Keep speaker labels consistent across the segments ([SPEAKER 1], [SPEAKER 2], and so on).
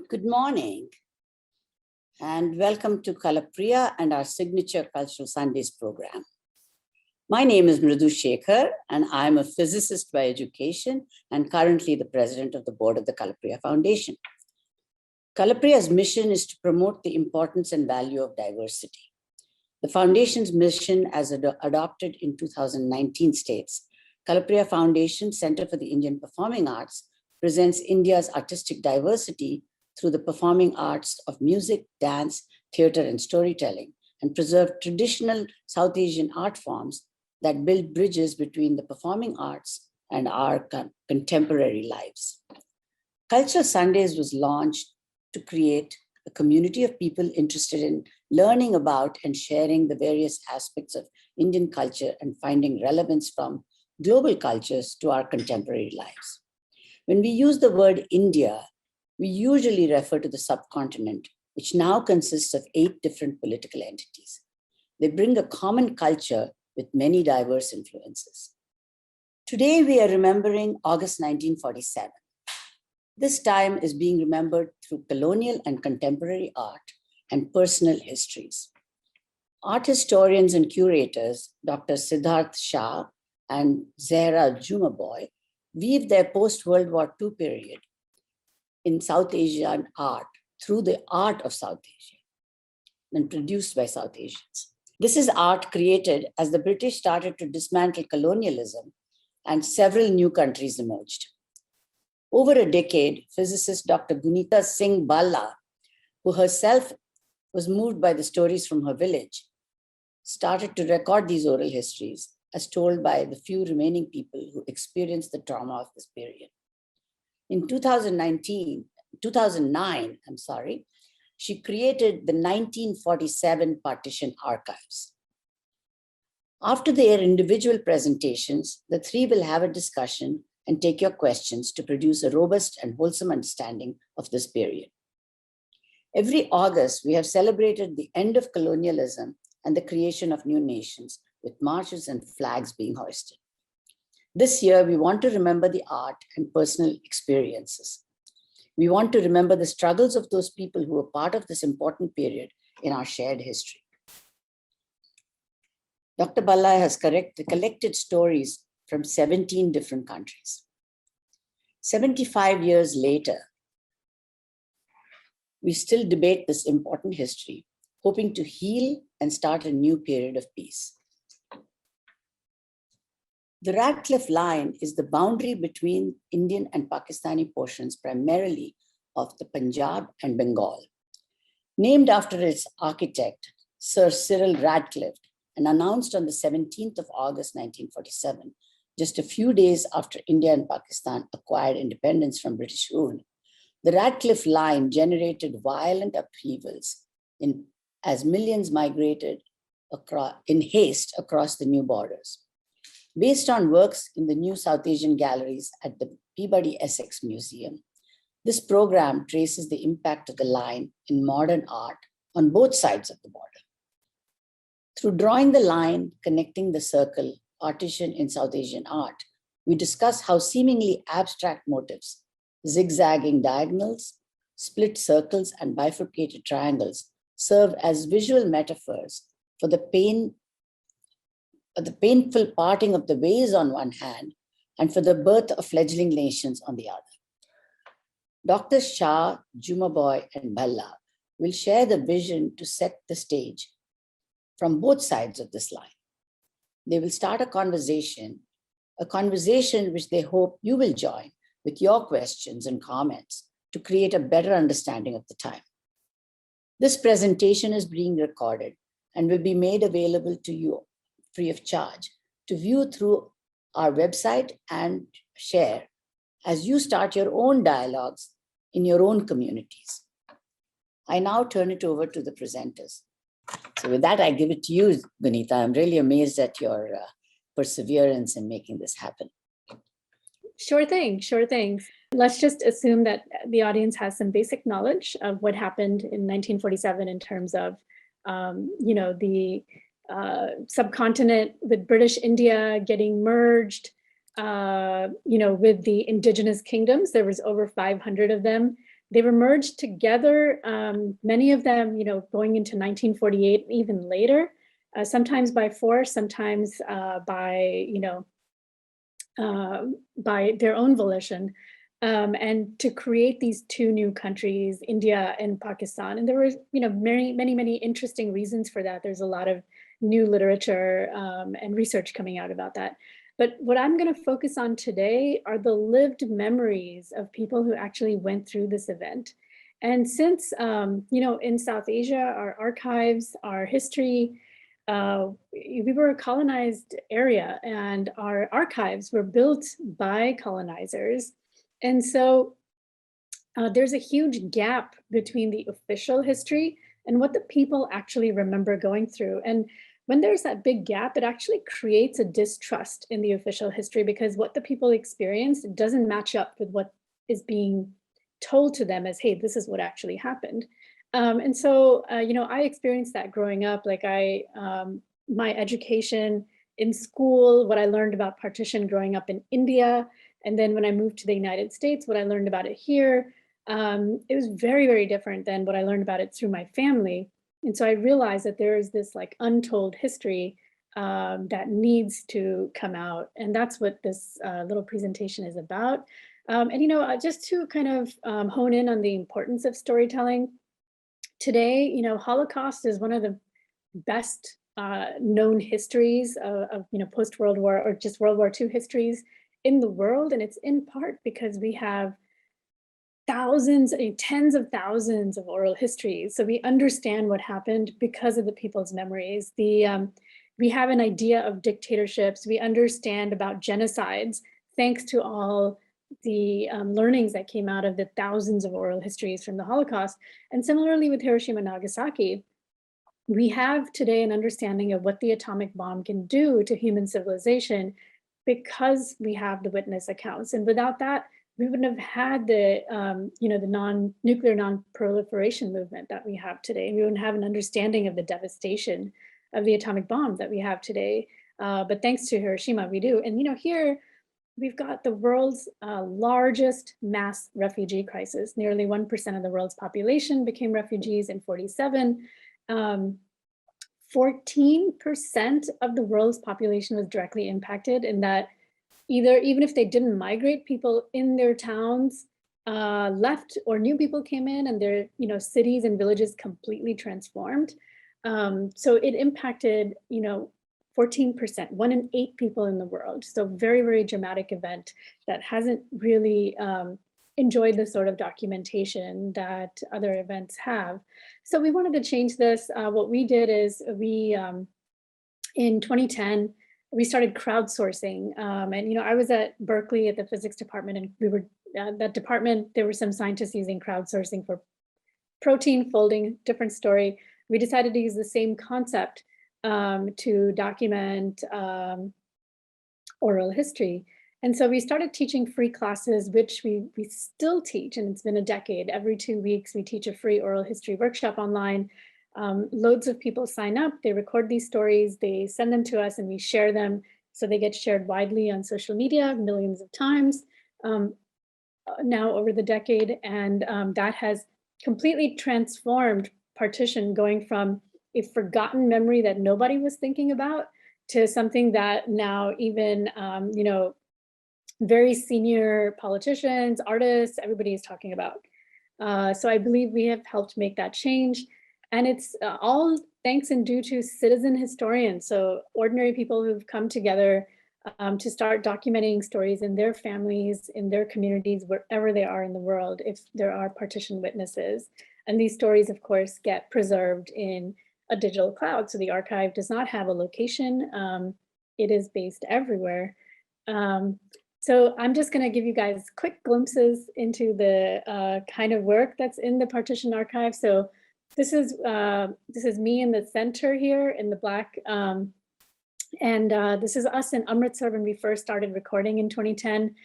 [SPEAKER 1] Good morning and welcome to Kalapriya and our signature Cultural Sundays program. My name is Mridu Shekhar and I'm a physicist by education and currently the president of the board of the Kalapriya Foundation. Kalapriya's mission is to promote the importance and value of diversity. The foundation's mission as adopted in 2019 states, Kalapriya Foundation Center for the Indian Performing Arts presents India's artistic diversity through the performing arts of music, dance, theater, and storytelling, and preserve traditional South Asian art forms that build bridges between the performing arts and our contemporary lives. Cultural Sundays was launched to create a community of people interested in learning about and sharing the various aspects of Indian culture and finding relevance from global cultures to our contemporary lives. When we use the word India, we usually refer to the subcontinent, which now consists of 8 different political entities. They bring a common culture with many diverse influences. Today, we are remembering August 1947. This time is being remembered through colonial and contemporary art and personal histories. Art historians and curators, Dr. Siddharth Shah and Zehra Jumaboy, weave their post-World War II period in South Asian art through the art of South Asia and produced by South Asians. This is art created as the British started to dismantle colonialism and several new countries emerged. Over a decade, physicist Dr. Gunita Singh Balla, who herself was moved by the stories from her village, started to record these oral histories as told by the few remaining people who experienced the trauma of this period. In 2009, she created the 1947 Partition archives. After their individual presentations, the 3 will have a discussion and take your questions to produce a robust and wholesome understanding of this period. Every August, we have celebrated the end of colonialism and the creation of new nations with marches and flags being hoisted. This year, we want to remember the art and personal experiences. We want to remember the struggles of those people who were part of this important period in our shared history. Dr. Balla has collected stories from 17 different countries. 75 years later, we still debate this important history, hoping to heal and start a new period of peace. The Radcliffe line is the boundary between Indian and Pakistani portions, primarily of the Punjab and Bengal. Named after its architect, Sir Cyril Radcliffe, and announced on the 17th of August, 1947, just a few days after India and Pakistan acquired independence from British rule, the Radcliffe line generated violent upheavals as millions migrated in haste across the new borders. Based on works in the new South Asian galleries at the Peabody Essex Museum, this program traces the impact of the line in modern art on both sides of the border. Through drawing the line connecting the circle, partition in South Asian art, we discuss how seemingly abstract motifs, zigzagging diagonals, split circles and bifurcated triangles serve as visual metaphors for the painful parting of the ways on one hand and for the birth of fledgling nations on the other. Dr. Shah, Jumaboy, and Bhalla will share the vision to set the stage from both sides of this line. They will start a conversation which they hope you will join with your questions and comments to create a better understanding of the time. This presentation is being recorded and will be made available to you free of charge to view through our website and share as you start your own dialogues in your own communities. I now turn it over to the presenters. So with that, I give it to you, Gunita. I'm really amazed at your perseverance in making this happen.
[SPEAKER 2] Sure thing, sure thing. Let's just assume that the audience has some basic knowledge of what happened in 1947 in terms of, the subcontinent with British India getting merged, with the indigenous kingdoms. There was over 500 of them. They were merged together, many of them, going into 1948, even later, sometimes by force, sometimes by their own volition, and to create these two new countries, India and Pakistan. And there were, many interesting reasons for that. There's a lot of new literature and research coming out about that. But what I'm going to focus on today are the lived memories of people who actually went through this event. And since, in South Asia, our archives, our history, we were a colonized area and our archives were built by colonizers. And so there's a huge gap between the official history and what the people actually remember going through. And when there's that big gap, it actually creates a distrust in the official history because what the people experienced doesn't match up with what is being told to them as, hey, this is what actually happened. And so, I experienced that growing up. Like my education in school, what I learned about partition growing up in India, and then when I moved to the United States, what I learned about it here, it was very, very different than what I learned about it through my family. And so I realized that there is this like untold history that needs to come out. And that's what this little presentation is about. Just to kind of hone in on the importance of storytelling, today, Holocaust is one of the best known histories of post-World War or just World War II histories in the world. And it's in part because we have thousands, tens of thousands of oral histories. So we understand what happened because of the people's memories. We have an idea of dictatorships. We understand about genocides, thanks to all the learnings that came out of the thousands of oral histories from the Holocaust. And similarly with Hiroshima and Nagasaki, we have today an understanding of what the atomic bomb can do to human civilization because we have the witness accounts. And without that, we wouldn't have had the, the nuclear non-proliferation movement that we have today. We wouldn't have an understanding of the devastation of the atomic bomb that we have today. But thanks to Hiroshima, we do. And here we've got the world's largest mass refugee crisis. Nearly 1% of the world's population became refugees in 1947. 14% of the world's population was directly impacted in that even if they didn't migrate, people in their towns left or new people came in and their cities and villages completely transformed. So it impacted 14%, 1 in 8 people in the world. So very, very dramatic event that hasn't really enjoyed the sort of documentation that other events have. So we wanted to change this. What we did is we, in 2010, we started crowdsourcing. And I was at Berkeley at the physics department, and we were, that department, there were some scientists using crowdsourcing for protein folding, different story. We decided to use the same concept to document oral history. And so we started teaching free classes, which we still teach, and it's been a decade. Every 2 weeks, we teach a free oral history workshop online. Loads of people sign up, they record these stories, they send them to us, and we share them. So they get shared widely on social media millions of times. now over the decade, and that has completely transformed Partition, going from a forgotten memory that nobody was thinking about to something that now even very senior politicians, artists, everybody is talking about. So I believe we have helped make that change. And it's all thanks and due to citizen historians. So ordinary people who've come together to start documenting stories in their families, in their communities, wherever they are in the world, if there are partition witnesses. And these stories, of course, get preserved in a digital cloud. So the archive does not have a location. It is based everywhere. So I'm just going to give you guys quick glimpses into the kind of work that's in the Partition archive. So this is me in the center here in the black, and this is us in Amritsar when we first started recording in 2010.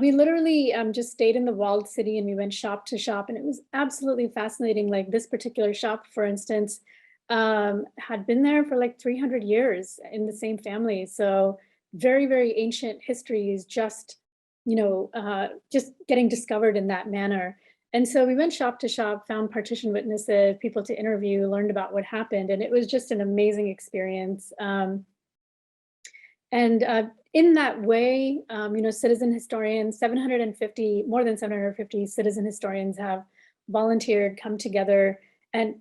[SPEAKER 2] We literally just stayed in the walled city and we went shop to shop, and it was absolutely fascinating. Like this particular shop, for instance, had been there for like 300 years in the same family. So very, very ancient histories, just getting discovered in that manner. And so we went shop to shop, found partition witnesses, people to interview, learned about what happened, and it was just an amazing experience. In that way, citizen historians, more than 750 citizen historians have volunteered, come together, and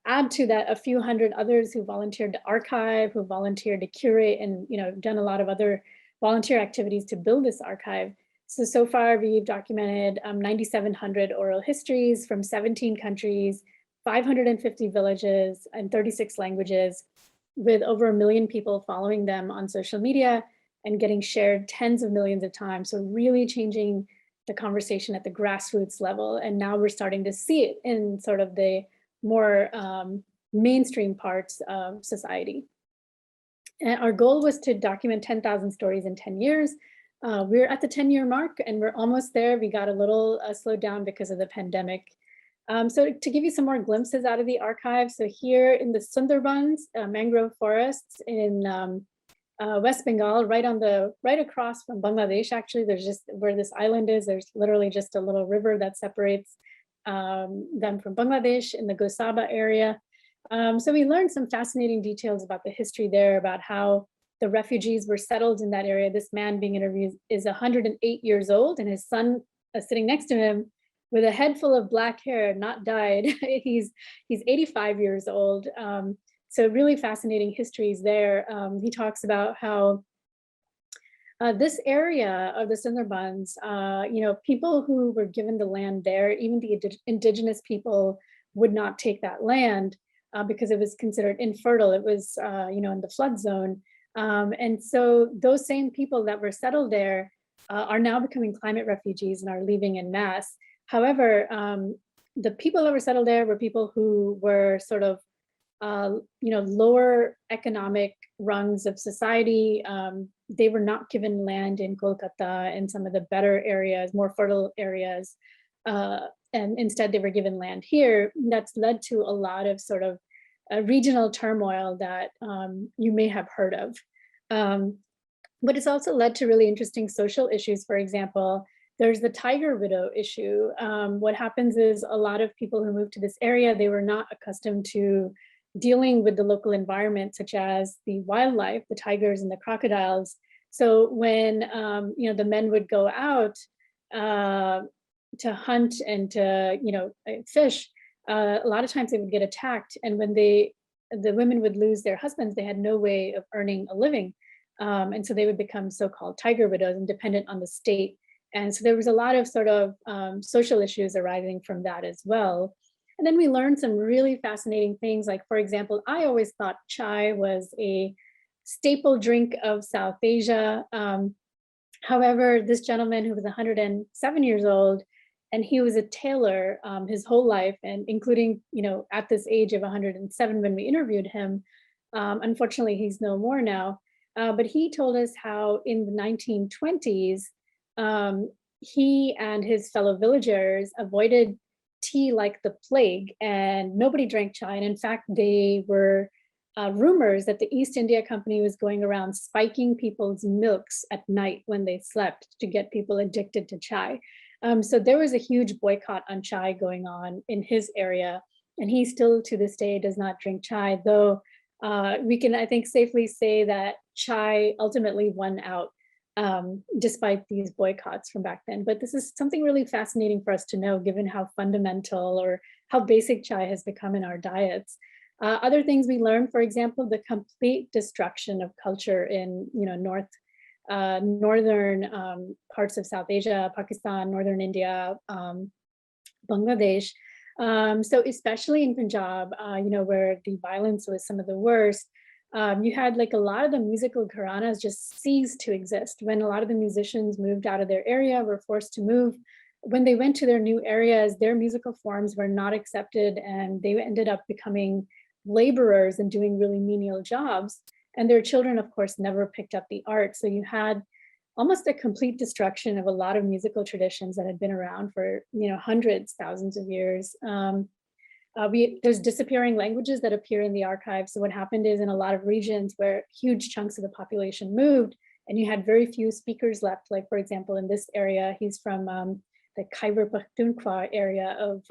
[SPEAKER 2] add to that a few hundred others who volunteered to archive, who volunteered to curate, and done a lot of other volunteer activities to build this archive. So far we've documented 9,700 oral histories from 17 countries, 550 villages, and 36 languages, with over 1 million people following them on social media and getting shared tens of millions of times. So really changing the conversation at the grassroots level. And now we're starting to see it in sort of the more mainstream parts of society. And our goal was to document 10,000 stories in 10 years. We're at the 10-year mark and we're almost there. We got a little slowed down because of the pandemic. So to give you some more glimpses out of the archive, so here in the Sundarbans, mangrove forests in West Bengal, right across from Bangladesh, actually, there's just where this island is, there's literally just a little river that separates them from Bangladesh in the Gosaba area. So we learned some fascinating details about the history there, about how the refugees were settled in that area. This man being interviewed is 108 years old, and his son sitting next to him with a head full of black hair, not dyed. He's 85 years old. So really fascinating histories there. He talks about how this area of the Sundarbans, people who were given the land there, even the indigenous people would not take that land because it was considered infertile. It was, in the flood zone. And so those same people that were settled there are now becoming climate refugees and are leaving en masse. However, the people that were settled there were people who were sort of, lower economic rungs of society. They were not given land in Kolkata and some of the better areas, more fertile areas. And instead they were given land here. That's led to a lot of sort of regional turmoil that you may have heard of. But it's also led to really interesting social issues. For example, there's the tiger widow issue. What happens is a lot of people who moved to this area, they were not accustomed to dealing with the local environment, such as the wildlife, the tigers and the crocodiles. So when the men would go out to hunt and to fish, a lot of times they would get attacked, and when the women would lose their husbands, they had no way of earning a living, and so they would become so-called tiger widows and dependent on the state. And so there was a lot of sort of social issues arising from that as well. And then we learned some really fascinating things. Like, for example, I always thought chai was a staple drink of South Asia. However, this gentleman who was 107 years old, and he was a tailor his whole life, and including, at this age of 107 when we interviewed him, unfortunately, he's no more now. But he told us how in the 1920s, he and his fellow villagers avoided tea like the plague, and nobody drank chai. And in fact, they were rumors that the East India Company was going around spiking people's milks at night when they slept to get people addicted to chai. So there was a huge boycott on chai going on in his area, and he still to this day does not drink chai, though we can, I think, safely say that chai ultimately won out despite these boycotts from back then. But this is something really fascinating for us to know, given how fundamental or how basic chai has become in our diets. Other things we learned, for example, the complete destruction of culture in northern parts of South Asia, Pakistan, northern India, Bangladesh. So especially in Punjab, where the violence was some of the worst, you had like a lot of the musical gharanas just ceased to exist. When a lot of the musicians moved out of their area, were forced to move, when they went to their new areas, their musical forms were not accepted, and they ended up becoming laborers and doing really menial jobs. And their children, of course, never picked up the art. So you had almost a complete destruction of a lot of musical traditions that had been around for hundreds, thousands of years. There's disappearing languages that appear in the archives. So what happened is, in a lot of regions where huge chunks of the population moved and you had very few speakers left, like for example, in this area, he's from the Khyber Pakhtunkhwa area of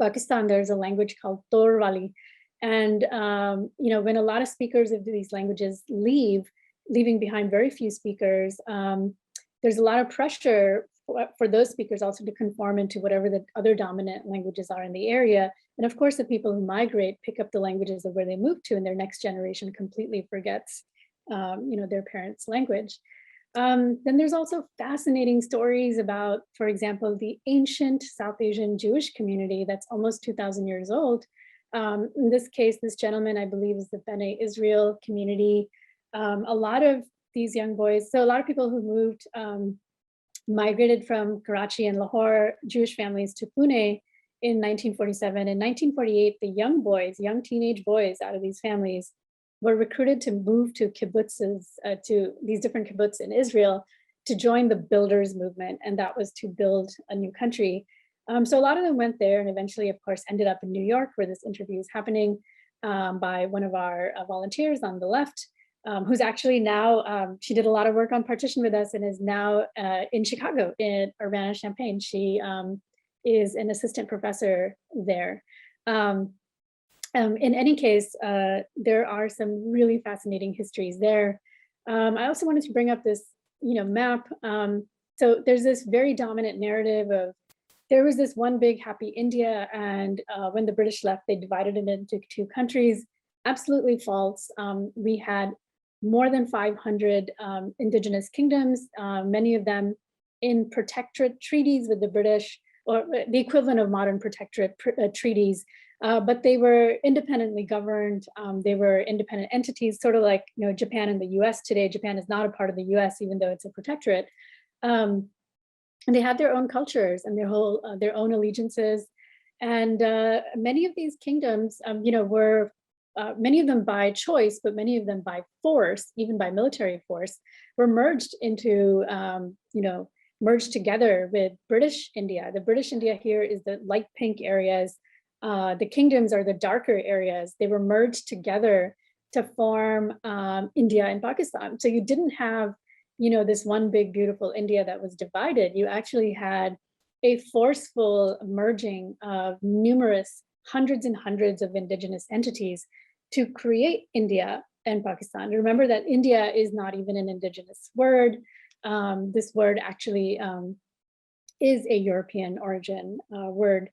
[SPEAKER 2] Pakistan, there's a language called Torwali. And when a lot of speakers of these languages leaving behind very few speakers, there's a lot of pressure for those speakers also to conform into whatever the other dominant languages are in the area. And of course, the people who migrate pick up the languages of where they move to, and their next generation completely forgets their parents' language. Then there's also fascinating stories about, for example, the ancient South Asian Jewish community that's almost 2,000 years old. In this case, this gentleman, I believe, is the Bene Israel community. A lot of these young boys, so a lot of people who moved, migrated from Karachi and Lahore, Jewish families, to Pune in 1947. In 1948, the young teenage boys out of these families were recruited to move to kibbutzes, to these different kibbutz in Israel, to join the builders movement, and that was to build a new country. So a lot of them went there, and eventually, of course, ended up in New York, where this interview is happening, by one of our volunteers on the left, who's actually now, she did a lot of work on Partition with us and is now in Chicago, in Urbana-Champaign. She is an assistant professor there. In any case, there are some really fascinating histories there. I also wanted to bring up this, map. So there's this very dominant narrative of, there was this one big happy India, and when the British left, they divided it into two countries. Absolutely false. We had more than 500 indigenous kingdoms, many of them in protectorate treaties with the British, or the equivalent of modern protectorate treaties. But they were independently governed. They were independent entities, sort of like Japan and the US today. Japan is not a part of the US, even though it's a protectorate. And they had their own cultures and their own allegiances. And many of these kingdoms, were, many of them by choice, but many of them by force, even by military force, were merged into, merged together with British India. The British India here is the light pink areas. The kingdoms are the darker areas. They were merged together to form India and Pakistan. So you didn't have, this one big, beautiful India that was divided. You actually had a forceful merging of numerous hundreds and hundreds of indigenous entities to create India and Pakistan. Remember that India is not even an indigenous word. This word actually is a European origin word.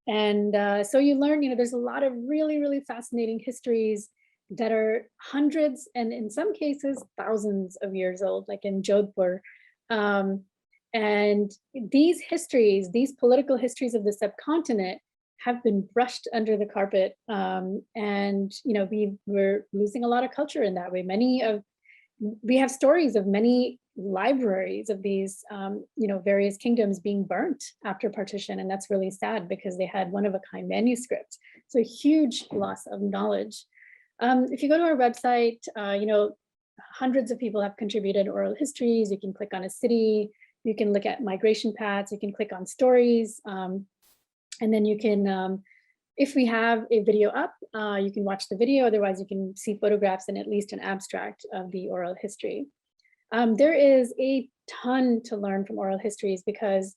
[SPEAKER 2] And so you learn, there's a lot of really, really fascinating histories that are hundreds and in some cases thousands of years old, like in Jodhpur. And these histories, these political histories of the subcontinent have been brushed under the carpet. And we were losing a lot of culture in that way. We have stories of many libraries of these various kingdoms being burnt after partition, and that's really sad because they had one-of-a-kind manuscripts. So a huge loss of knowledge. If you go to our website, hundreds of people have contributed oral histories. You can click on a city, you can look at migration paths, you can click on stories, and then you can, if we have a video up, you can watch the video. Otherwise, you can see photographs and at least an abstract of the oral history. There is a ton to learn from oral histories because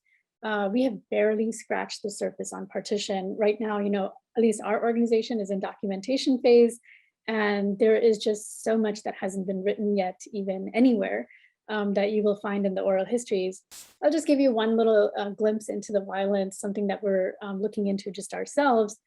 [SPEAKER 2] we have barely scratched the surface on partition. Right now, at least our organization is in documentation phase, and there is just so much that hasn't been written yet, even anywhere, that you will find in the oral histories. I'll just give you one little glimpse into the violence, something that we're looking into just ourselves.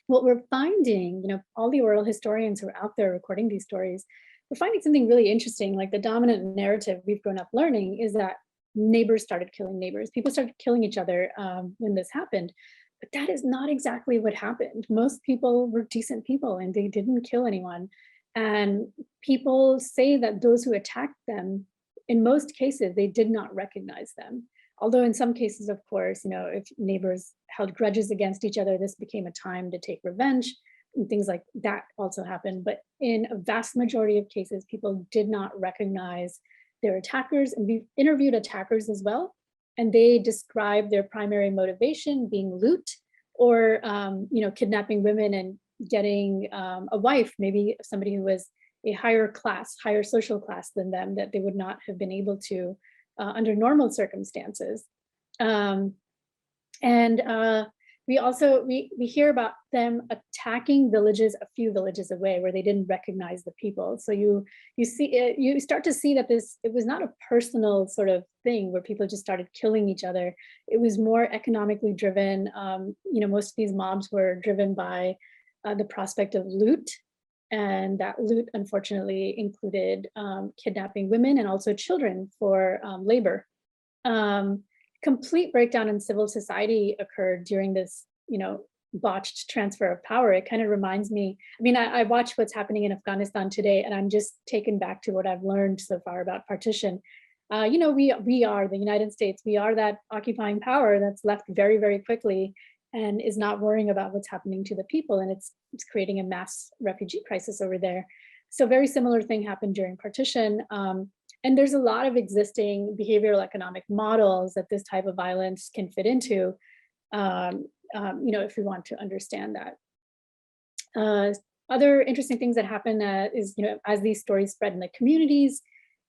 [SPEAKER 2] What we're finding, all the oral historians who are out there recording these stories, we're finding something really interesting. Like the dominant narrative we've grown up learning is that neighbors started killing neighbors. People started killing each other when this happened. But that is not exactly what happened. Most people were decent people and they didn't kill anyone. And people say that those who attacked them, in most cases, they did not recognize them. Although in some cases, of course, if neighbors held grudges against each other, this became a time to take revenge, and things like that also happened. But in a vast majority of cases, people did not recognize their attackers. And we've interviewed attackers as well. And they describe their primary motivation being loot or, kidnapping women and getting a wife, maybe somebody who was a higher class, higher social class than them, that they would not have been able to under normal circumstances. We also, we hear about them attacking villages a few villages away where they didn't recognize the people. So you see, you start to see that it was not a personal sort of thing where people just started killing each other. It was more economically driven. Most of these mobs were driven by the prospect of loot. And that loot, unfortunately, included kidnapping women and also children for labor. Complete breakdown in civil society occurred during this, botched transfer of power. It kind of reminds me, I watch what's happening in Afghanistan today, and I'm just taken back to what I've learned so far about partition. We are the United States. We are that occupying power that's left very, very quickly and is not worrying about what's happening to the people. And it's creating a mass refugee crisis over there. So very similar thing happened during partition. And there's a lot of existing behavioral economic models that this type of violence can fit into, if we want to understand that. Other interesting things that happen is, as these stories spread in the communities,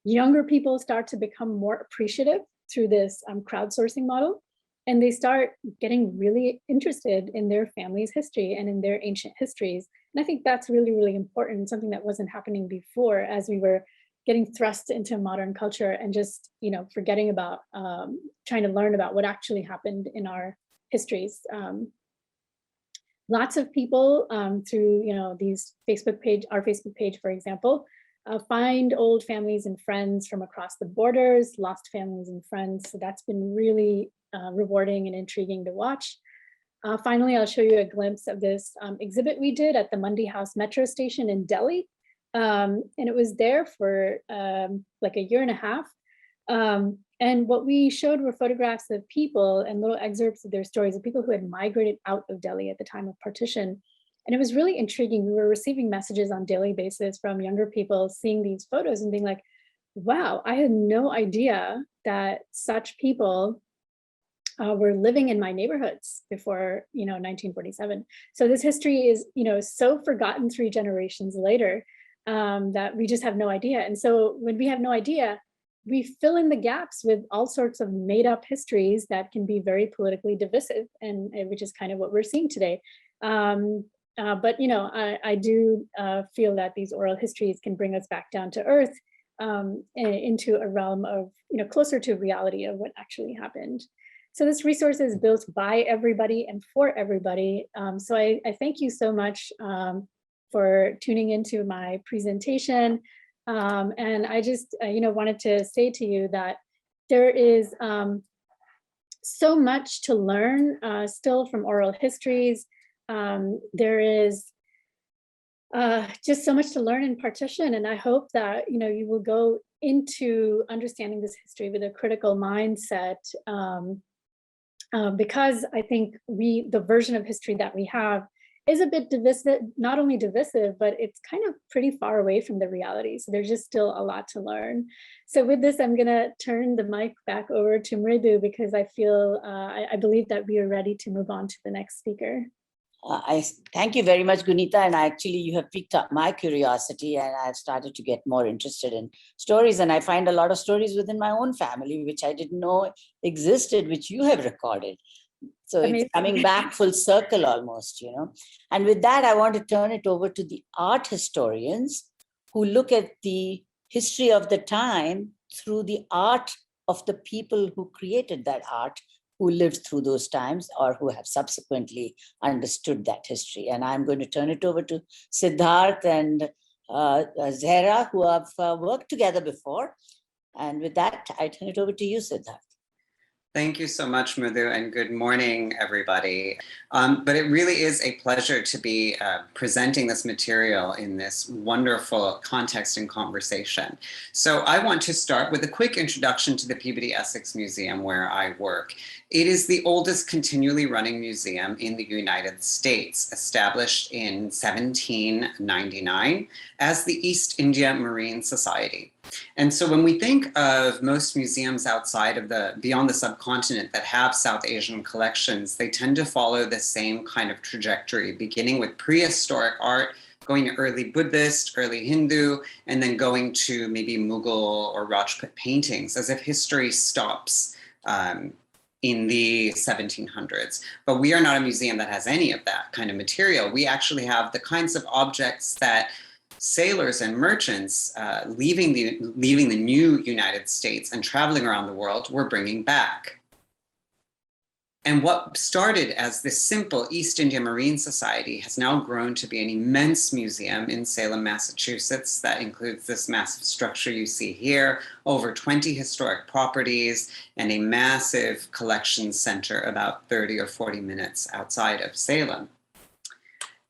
[SPEAKER 2] younger people start to become more appreciative through this crowdsourcing model. And they start getting really interested in their family's history and in their ancient histories. And I think that's really, really important, something that wasn't happening before as we were getting thrust into modern culture and just, forgetting about trying to learn about what actually happened in our histories. Lots of people through, these our Facebook page, for example, find old families and friends from across the borders, lost families and friends. So that's been really rewarding and intriguing to watch. Finally, I'll show you a glimpse of this exhibit we did at the Mundy House metro station in Delhi. And it was there for like a year and a half. And what we showed were photographs of people and little excerpts of their stories of people who had migrated out of Delhi at the time of partition. And it was really intriguing. We were receiving messages on a daily basis from younger people seeing these photos and being like, wow, I had no idea that such people were living in my neighborhoods before, 1947. So this history is, so forgotten 3 generations later that we just have no idea. And so when we have no idea, we fill in the gaps with all sorts of made up histories that can be very politically divisive, and which is kind of what we're seeing today. But I do feel that these oral histories can bring us back down to earth into a realm of, closer to reality of what actually happened. So this resource is built by everybody and for everybody. So I thank you so much for tuning into my presentation. And I just, wanted to say to you that there is so much to learn still from oral histories. There is just so much to learn in partition. And I hope that, you will go into understanding this history with a critical mindset. Because I think the version of history that we have is a bit divisive, not only divisive, but it's kind of pretty far away from the reality. So there's just still a lot to learn. So with this, I'm gonna turn the mic back over to Mridu because I feel, I believe that we are ready to move on to the next speaker.
[SPEAKER 1] I thank you very much, Gunita. And actually, you have piqued up my curiosity, and I've started to get more interested in stories. And I find a lot of stories within my own family, which I didn't know existed, which you have recorded. So
[SPEAKER 2] Amazing.
[SPEAKER 1] it's coming back full circle almost, you know. And with that, I want to turn it over to the art historians who look at the history of the time through the art of the people who created that art, who lived through those times or who have subsequently understood that history. And I'm going to turn it over to Siddharth and Zehra, who have worked together before. And with that, I turn it over to you, Siddharth.
[SPEAKER 3] Thank you so much, Madhu, and good morning, everybody. But it really is a pleasure to be presenting this material in this wonderful context and conversation. So I want to start with a quick introduction to the Peabody Essex Museum where I work. It is the oldest continually running museum in the United States, established in 1799 as the East India Marine Society. And so when we think of most museums outside of beyond the subcontinent that have South Asian collections, they tend to follow the same kind of trajectory, beginning with prehistoric art, going to early Buddhist, early Hindu, and then going to maybe Mughal or Rajput paintings, as if history stops in the 1700s. But we are not a museum that has any of that kind of material. We actually have the kinds of objects that sailors and merchants leaving the new United States and traveling around the world were bringing back. And what started as this simple East India Marine Society has now grown to be an immense museum in Salem, Massachusetts, that includes this massive structure you see here, over 20 historic properties, and a massive collection center about 30 or 40 minutes outside of Salem.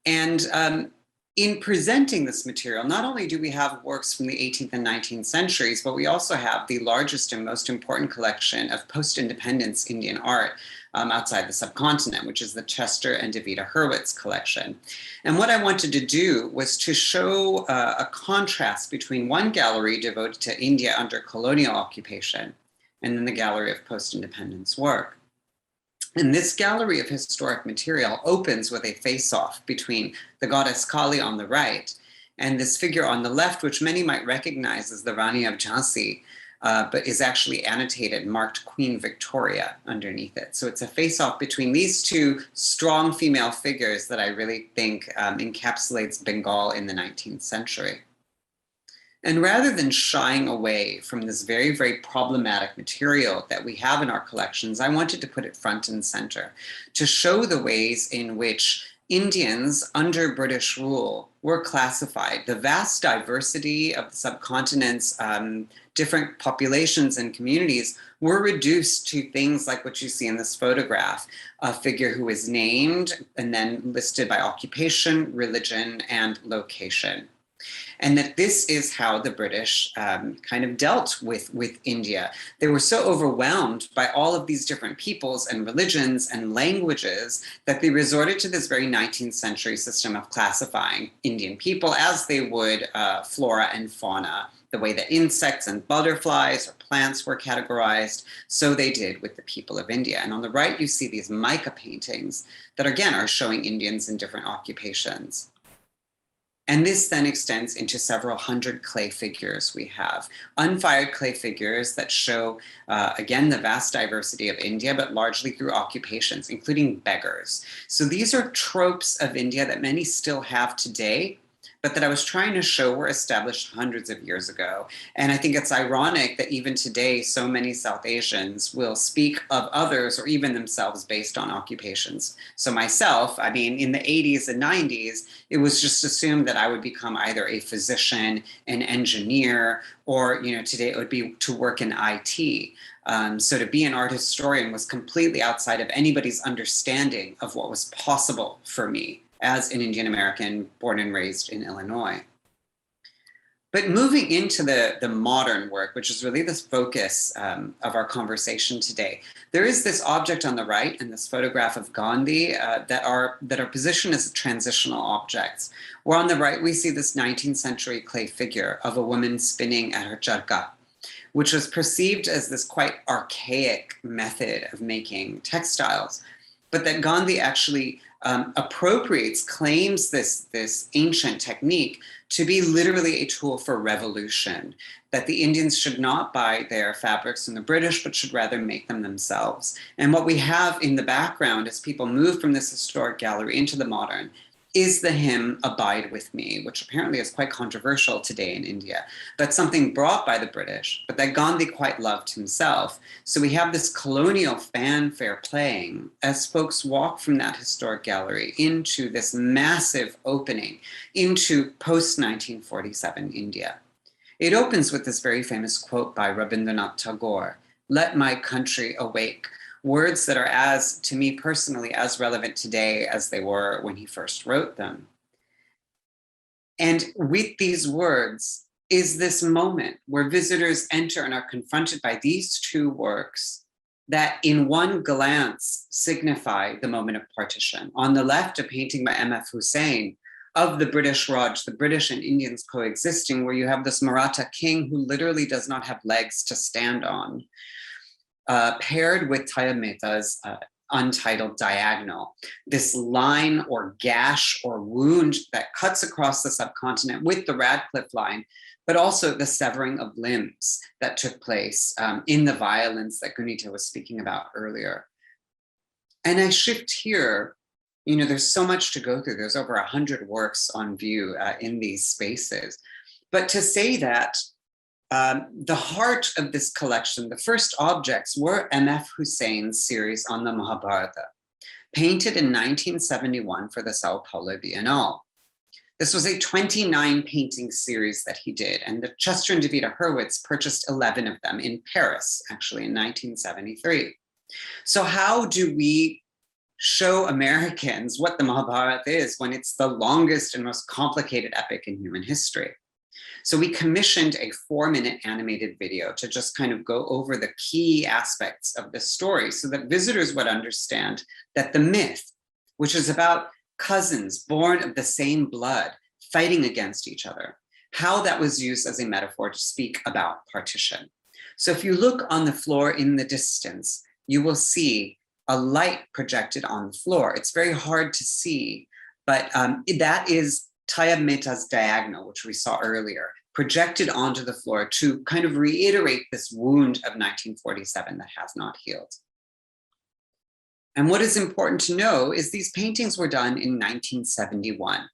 [SPEAKER 3] And in presenting this material, not only do we have works from the 18th and 19th centuries, but we also have the largest and most important collection of post-independence Indian art outside the subcontinent, which is the Chester and Davida Hurwitz collection. And what I wanted to do was to show a contrast between one gallery devoted to India under colonial occupation and then the gallery of post-independence work. And this gallery of historic material opens with a face-off between the goddess Kali on the right and this figure on the left, which many might recognize as the Rani of Jhansi, but is actually annotated, marked Queen Victoria underneath it. So it's a face-off between these two strong female figures that I really think encapsulates Bengal in the 19th century. And rather than shying away from this very, very problematic material that we have in our collections, I wanted to put it front and center to show the ways in which Indians under British rule were classified. The vast diversity of the subcontinent's different populations and communities were reduced to things like what you see in this photograph, a figure who is named and then listed by occupation, religion, and location. And that this is how the British kind of dealt with India. They were so overwhelmed by all of these different peoples and religions and languages that they resorted to this very 19th century system of classifying Indian people as they would flora and fauna. The way that insects and butterflies or plants were categorized, so they did with the people of India. And on the right, you see these mica paintings that, again, are showing Indians in different occupations. And this then extends into several hundred clay figures we have. Unfired clay figures that show, again, the vast diversity of India, but largely through occupations, including beggars. So these are tropes of India that many still have today, but that I was trying to show were established hundreds of years ago. And I think it's ironic that even today, so many South Asians will speak of others or even themselves based on occupations. So myself, I mean, in the 80s and 90s, it was just assumed that I would become either a physician, an engineer, or, you know, today it would be to work in IT. So to be an art historian was completely outside of anybody's understanding of what was possible for me as an Indian American born and raised in Illinois. But moving into the modern work, which is really the focus of our conversation today, there is this object on the right and this photograph of Gandhi that are positioned as transitional objects. Where on the right, we see this 19th century clay figure of a woman spinning at her charka, which was perceived as this quite archaic method of making textiles. but that Gandhi actually claims this ancient technique to be literally a tool for revolution, that the Indians should not buy their fabrics from the British, but should rather make them themselves. And what we have in the background as people move from this historic gallery into the modern is the hymn Abide With Me, which apparently is quite controversial today in India, but something brought by the British, but that Gandhi quite loved himself. So we have this colonial fanfare playing as folks walk from that historic gallery into this massive opening into post-1947 India. It opens with this very famous quote by Rabindranath Tagore, "Let my country awake," words that are, as to me personally, as relevant today as they were when he first wrote them. And with these words is this moment where visitors enter and are confronted by these two works that in one glance signify the moment of partition. On the left, a painting by M.F. Hussain of the British Raj, the British and Indians coexisting, where you have this Maratha king who literally does not have legs to stand on, paired with Tayeb Mehta's untitled Diagonal, this line or gash or wound that cuts across the subcontinent with the Radcliffe line, but also the severing of limbs that took place in the violence that Gunita was speaking about earlier. And I shift here, you know, there's so much to go through. There's over 100 works on view in these spaces. But to say that the heart of this collection, the first objects were M.F. Hussain's series on the Mahabharata, painted in 1971 for the Sao Paulo Biennale. This was a 29 painting series that he did, and the Chester and Davida Hurwitz purchased 11 of them in Paris, actually in 1973. So how do we show Americans what the Mahabharata is when it's the longest and most complicated epic in human history? So we commissioned a 4-minute animated video to just kind of go over the key aspects of the story so that visitors would understand that the myth, which is about cousins born of the same blood fighting against each other, how that was used as a metaphor to speak about partition. So if you look on the floor in the distance, you will see a light projected on the floor. It's very hard to see, but that is Tayeb Mehta's Diagonal, which we saw earlier, projected onto the floor to kind of reiterate this wound of 1947 that has not healed. And what is important to know is these paintings were done in 1971.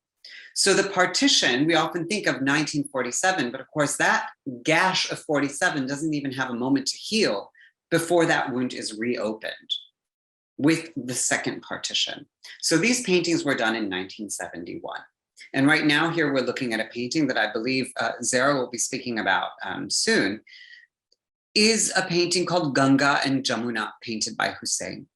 [SPEAKER 3] So the partition, we often think of 1947, but of course that gash of 47 doesn't even have a moment to heal before that wound is reopened with the second partition. So these paintings were done in 1971. And right now here we're looking at a painting that I believe Zara will be speaking about soon, is a painting called Ganga and Jamuna, painted by Hussain.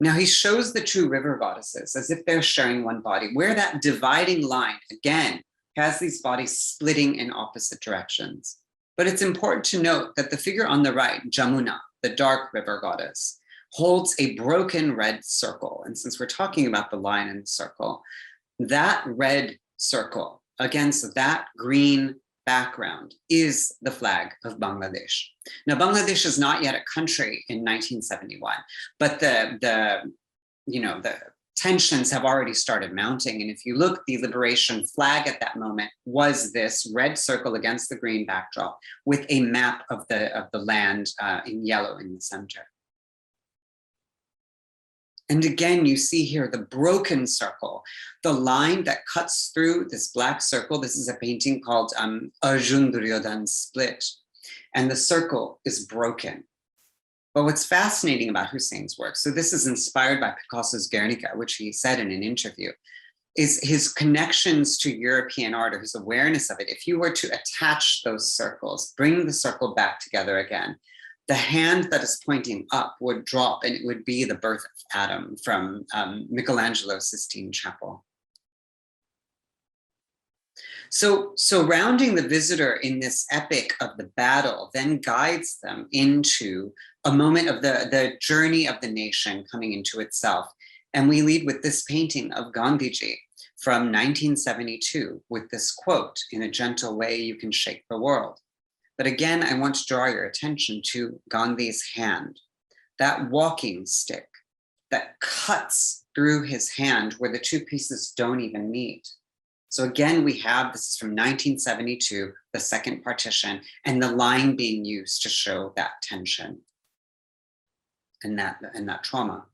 [SPEAKER 3] Now he shows the two river goddesses as if they're sharing one body, where that dividing line, again, has these bodies splitting in opposite directions. But it's important to note that the figure on the right, Jamuna, the dark river goddess, holds a broken red circle. And since we're talking about the line and the circle, that red circle against that green background is the flag of Bangladesh. Now, Bangladesh is not yet a country in 1971, but the tensions have already started mounting. And if you look, the liberation flag at that moment was this red circle against the green backdrop with a map of the land in yellow in the center. And again, you see here the broken circle, the line that cuts through this black circle. This is a painting called Arjun Duryodhan's Split, and the circle is broken. But what's fascinating about Hussain's work, so this is inspired by Picasso's Guernica, which he said in an interview, is his connections to European art, or his awareness of it. If you were to attach those circles, bring the circle back together again, the hand that is pointing up would drop, and it would be the birth of Adam from Michelangelo's Sistine Chapel. So surrounding the visitor in this epic of the battle then guides them into a moment of the journey of the nation coming into itself. And we lead with this painting of Gandhiji from 1972 with this quote, "In a gentle way, you can shake the world." But again, I want to draw your attention to Gandhi's hand, that walking stick, that cuts through his hand where the two pieces don't even meet. So again, we have, this is from 1972, the second partition, and the line being used to show that tension and that trauma.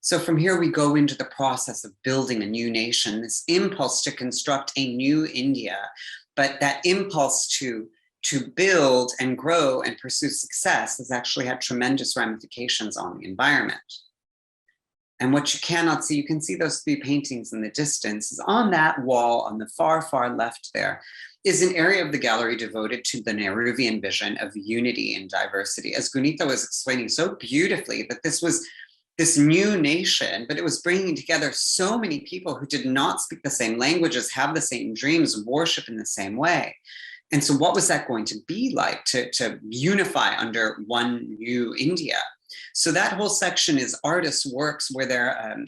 [SPEAKER 3] So from here, we go into the process of building a new nation, this impulse to construct a new India, but that impulse to build and grow and pursue success has actually had tremendous ramifications on the environment. And what you cannot see, you can see those three paintings in the distance, is on that wall on the far, far left there is an area of the gallery devoted to the Nehruvian vision of unity and diversity. As Gunita was explaining so beautifully, that this was this new nation, but it was bringing together so many people who did not speak the same languages, have the same dreams, worship in the same way. And so what was that going to be like to unify under one new India? So that whole section is artists' works where they're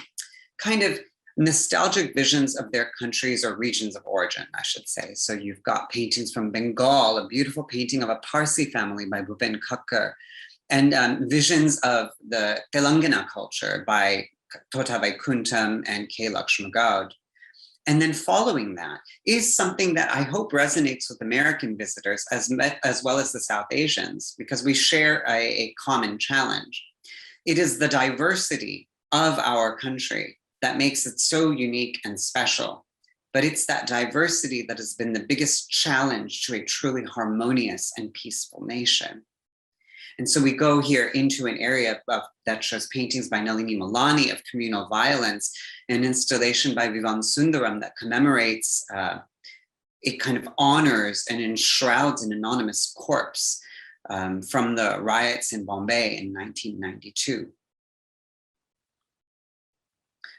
[SPEAKER 3] kind of nostalgic visions of their countries or regions of origin, I should say. So you've got paintings from Bengal, a beautiful painting of a Parsi family by Bhupen Kakkar, and visions of the Telangana culture by Tota Vaikuntham and K. Lakshma Gaud. And then following that is something that I hope resonates with American visitors as well as the South Asians, because we share a common challenge. It is the diversity of our country that makes it so unique and special. But it's that diversity that has been the biggest challenge to a truly harmonious and peaceful nation. And so we go here into an area that shows paintings by Nalini Malani of communal violence, an installation by Vivan Sundaram that commemorates, it kind of honors and enshrouds an anonymous corpse from the riots in Bombay in 1992.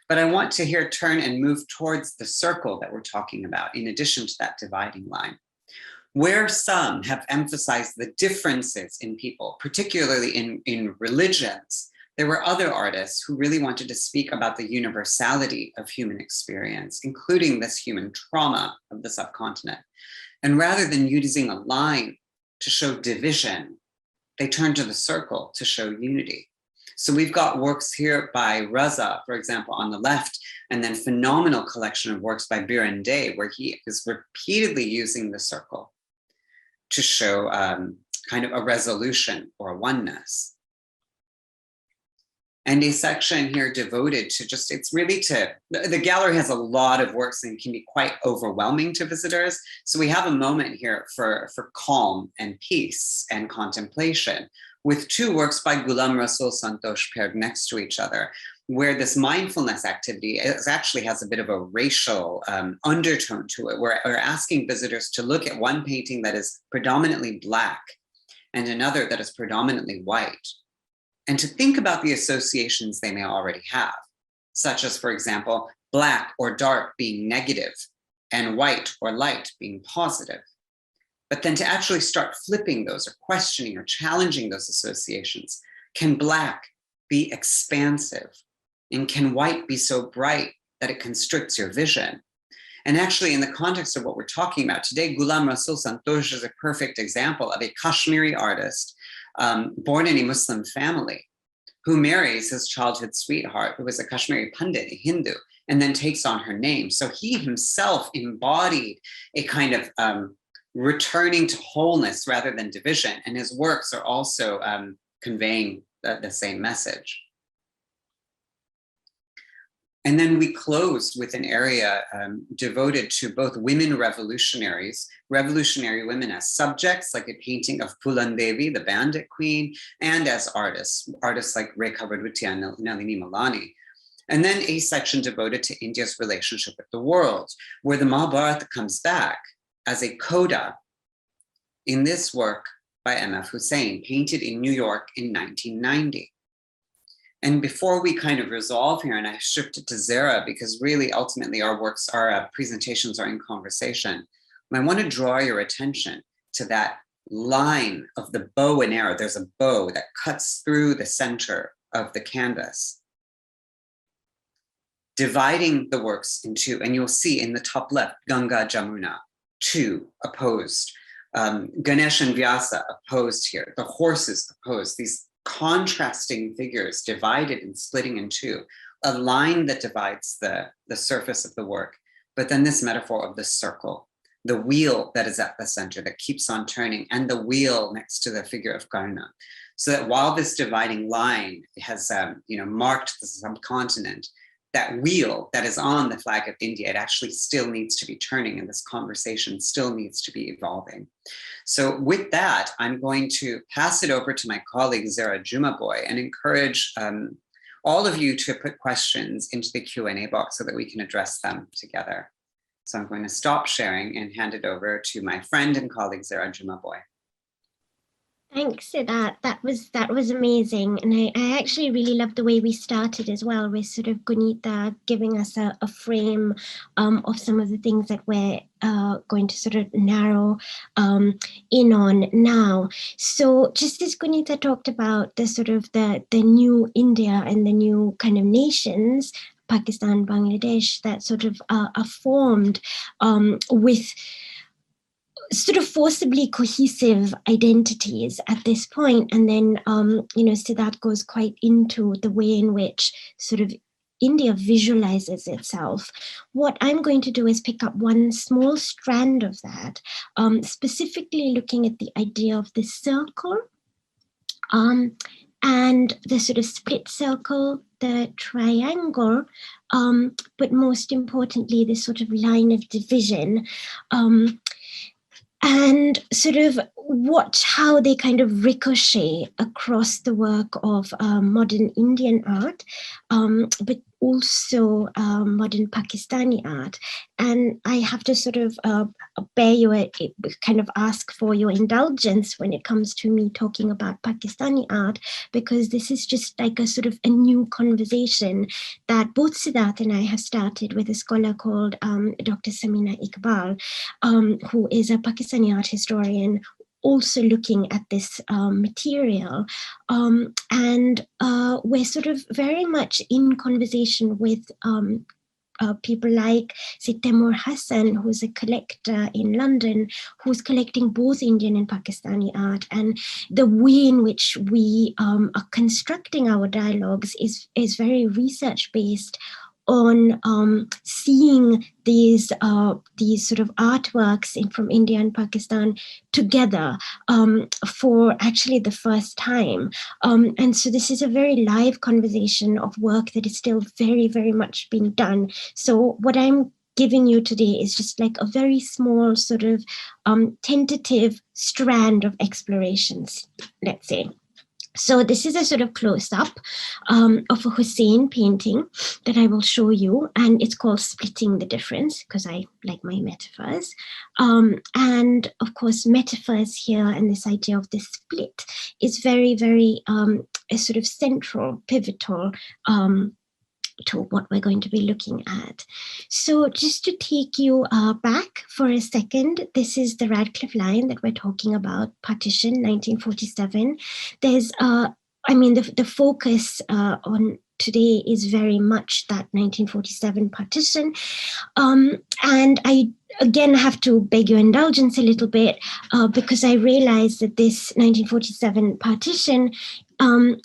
[SPEAKER 3] But I want to here turn and move towards the circle that we're talking about, in addition to that dividing line. Where some have emphasized the differences in people, particularly in religions, there were other artists who really wanted to speak about the universality of human experience, including this human trauma of the subcontinent. And rather than using a line to show division, they turned to the circle to show unity. So we've got works here by Raza, for example, on the left, and then phenomenal collection of works by Biren Day, where he is repeatedly using the circle to show kind of a resolution or a oneness. And a section here devoted to just, it's really to, the gallery has a lot of works and can be quite overwhelming to visitors. So we have a moment here for calm and peace and contemplation, with two works by Ghulam Rasul Santosh paired next to each other, where this mindfulness activity actually has a bit of a racial undertone to it, where we're asking visitors to look at one painting that is predominantly Black and another that is predominantly white, and to think about the associations they may already have, such as, for example, Black or dark being negative and white or light being positive. But then to actually start flipping those or questioning or challenging those associations. Can Black be expansive? And can white be so bright that it constricts your vision? And actually, in the context of what we're talking about today, Ghulam Rasul Santosh is a perfect example of a Kashmiri artist born in a Muslim family who marries his childhood sweetheart, who was a Kashmiri Pandit, a Hindu, and then takes on her name. So he himself embodied a kind of returning to wholeness rather than division. And his works are also conveying the same message. And then we closed with an area devoted to both women revolutionaries, revolutionary women as subjects, like a painting of Pulan Devi, the bandit queen, and as artists like Rekha Vadutiya and Nalini Malani. And then a section devoted to India's relationship with the world, where the Mahabharata comes back as a coda in this work by M.F. Hussain, painted in New York in 1990. And before we kind of resolve here, and I shift it to Zara, because really ultimately our works, our presentations are in conversation, I want to draw your attention to that line of the bow and arrow. There's a bow that cuts through the center of the canvas, dividing the works into, and you'll see in the top left, Ganga, Jamuna, two opposed. Ganesh and Vyasa opposed here, the horses opposed, these contrasting figures divided and splitting in two, a line that divides the surface of the work, but then this metaphor of the circle, the wheel that is at the center that keeps on turning, and the wheel next to the figure of Karna. So that while this dividing line has marked the subcontinent, that wheel that is on the flag of India, it actually still needs to be turning, and this conversation still needs to be evolving. So with that, I'm going to pass it over to my colleague Zara Jumaboy and encourage all of you to put questions into the Q&A box so that we can address them together. So I'm going to stop sharing and hand it over to my friend and colleague Zara Jumaboy.
[SPEAKER 4] Thanks for that. That was amazing. And I actually really love the way we started as well, with sort of Gunita giving us a frame of some of the things that we're going to sort of narrow in on now. So just as Gunita talked about the sort of the new India and the new kind of nations, Pakistan, Bangladesh, that sort of are formed with sort of forcibly cohesive identities at this point. And then, so that goes quite into the way in which sort of India visualizes itself. What I'm going to do is pick up one small strand of that, specifically looking at the idea of the circle and the sort of split circle, the triangle, but most importantly, this sort of line of division. And sort of watch how they kind of ricochet across the work of modern Indian art, but also modern Pakistani art. And I have to sort of kind of ask for your indulgence when it comes to me talking about Pakistani art, because this is just like a sort of a new conversation that both Siddharth and I have started with a scholar called Dr. Samina Iqbal, who is a Pakistani art historian, also looking at this material. And we're sort of very much in conversation with people like, say, Temur Hassan, who's a collector in London, who's collecting both Indian and Pakistani art. And the way in which we are constructing our dialogues is very research-based on seeing these sort of artworks from India and Pakistan together for actually the first time. And so this is a very live conversation of work that is still very, very much being done. So what I'm giving you today is just like a very small sort of tentative strand of explorations, let's say. So this is a sort of close-up of a Hussein painting that I will show you, and it's called Splitting the Difference, because I like my metaphors. And of course, metaphors here and this idea of the split is very, very a sort of central, pivotal to what we're going to be looking at. So just to take you back for a second, this is the Radcliffe line that we're talking about, Partition, 1947. There's, the focus on today is very much that 1947 partition. And I, again, have to beg your indulgence a little bit because I realized that this 1947 partition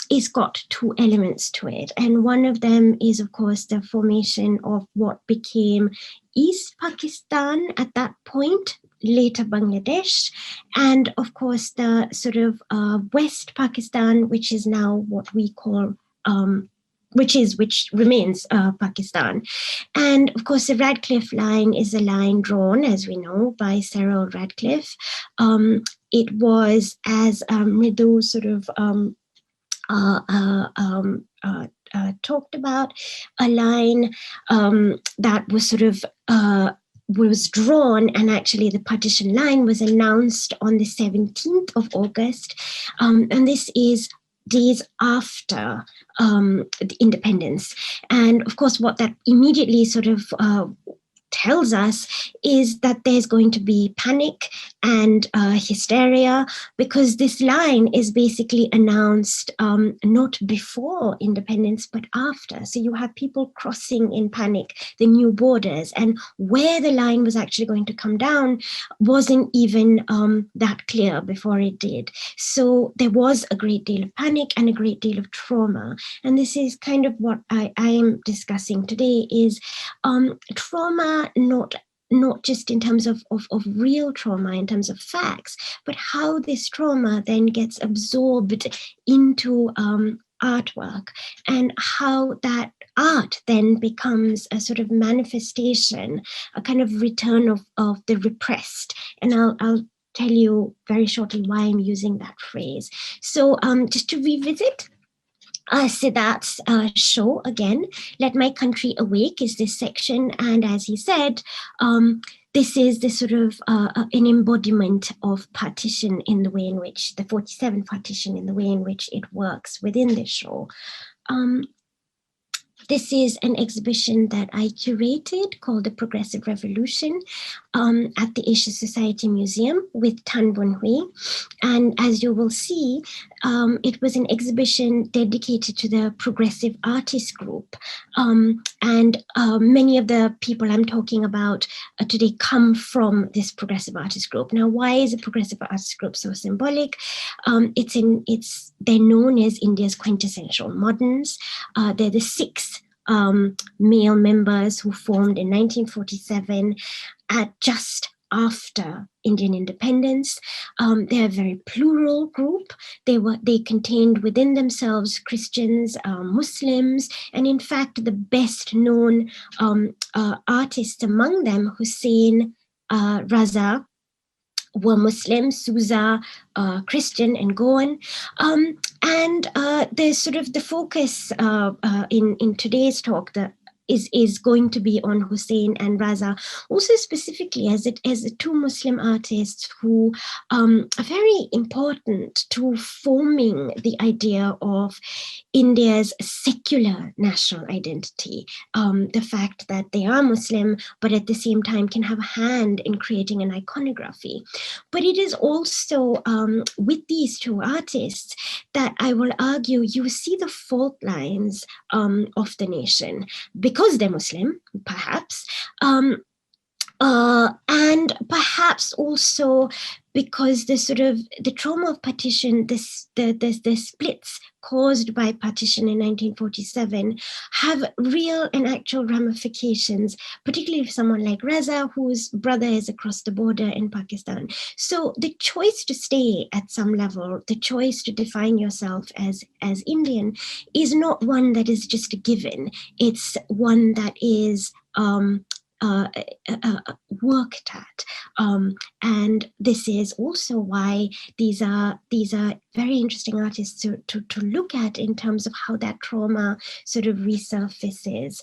[SPEAKER 4] is got two elements to it. And one of them is, of course, the formation of what became East Pakistan at that point, later Bangladesh, and of course the sort of West Pakistan, which is now what we call which remains Pakistan. And of course, the Radcliffe line is a line drawn, as we know, by Cyril Radcliffe. It was, as Mridu sort of talked about, a line that was sort of was drawn, and actually the partition line was announced on the 17th of August. And this is days after the independence. And of course, what that immediately sort of tells us is that there's going to be panic and hysteria, because this line is basically announced not before independence but after. So you have people crossing in panic the new borders, and where the line was actually going to come down wasn't even that clear before it did. So there was a great deal of panic and a great deal of trauma, and this is kind of what I am discussing today, is trauma, not just in terms of real trauma, in terms of facts, but how this trauma then gets absorbed into artwork, and how that art then becomes a sort of manifestation, a kind of return of the repressed. And I'll tell you very shortly why I'm using that phrase. So just to revisit Siddharth's show again, Let My Country Awake is this section. And as he said, this is the sort of an embodiment of partition in the way in which, the 47 partition in the way in which it works within this show. This is an exhibition that I curated called The Progressive Revolution at the Asia Society Museum with Tan Bun Hui. And as you will see, it was an exhibition dedicated to the Progressive Artist Group. And many of the people I'm talking about today come from this Progressive Artist Group. Now, why is a Progressive Artist Group so symbolic? They're known as India's quintessential moderns. They're the sixth male members who formed in 1947 just after Indian independence. They're a very plural group. They contained within themselves Christians, Muslims, and in fact the best known artists among them, Hussein, Raza, were Muslim, Souza, Christian, and Goan. And there's sort of the focus in today's talk that is going to be on Hussein and Raza, also specifically as the two Muslim artists who are very important to forming the idea of India's secular national identity. The fact that they are Muslim, but at the same time can have a hand in creating an iconography. But it is also with these two artists that I will argue you see the fault lines of the nation, because they're Muslim, perhaps, and perhaps also because the trauma of partition, the splits caused by partition in 1947 have real and actual ramifications, particularly for someone like Raza, whose brother is across the border in Pakistan. So the choice to stay at some level, the choice to define yourself as Indian, is not one that is just a given. It's one that is worked at, and this is also why these are very interesting artists to look at in terms of how that trauma sort of resurfaces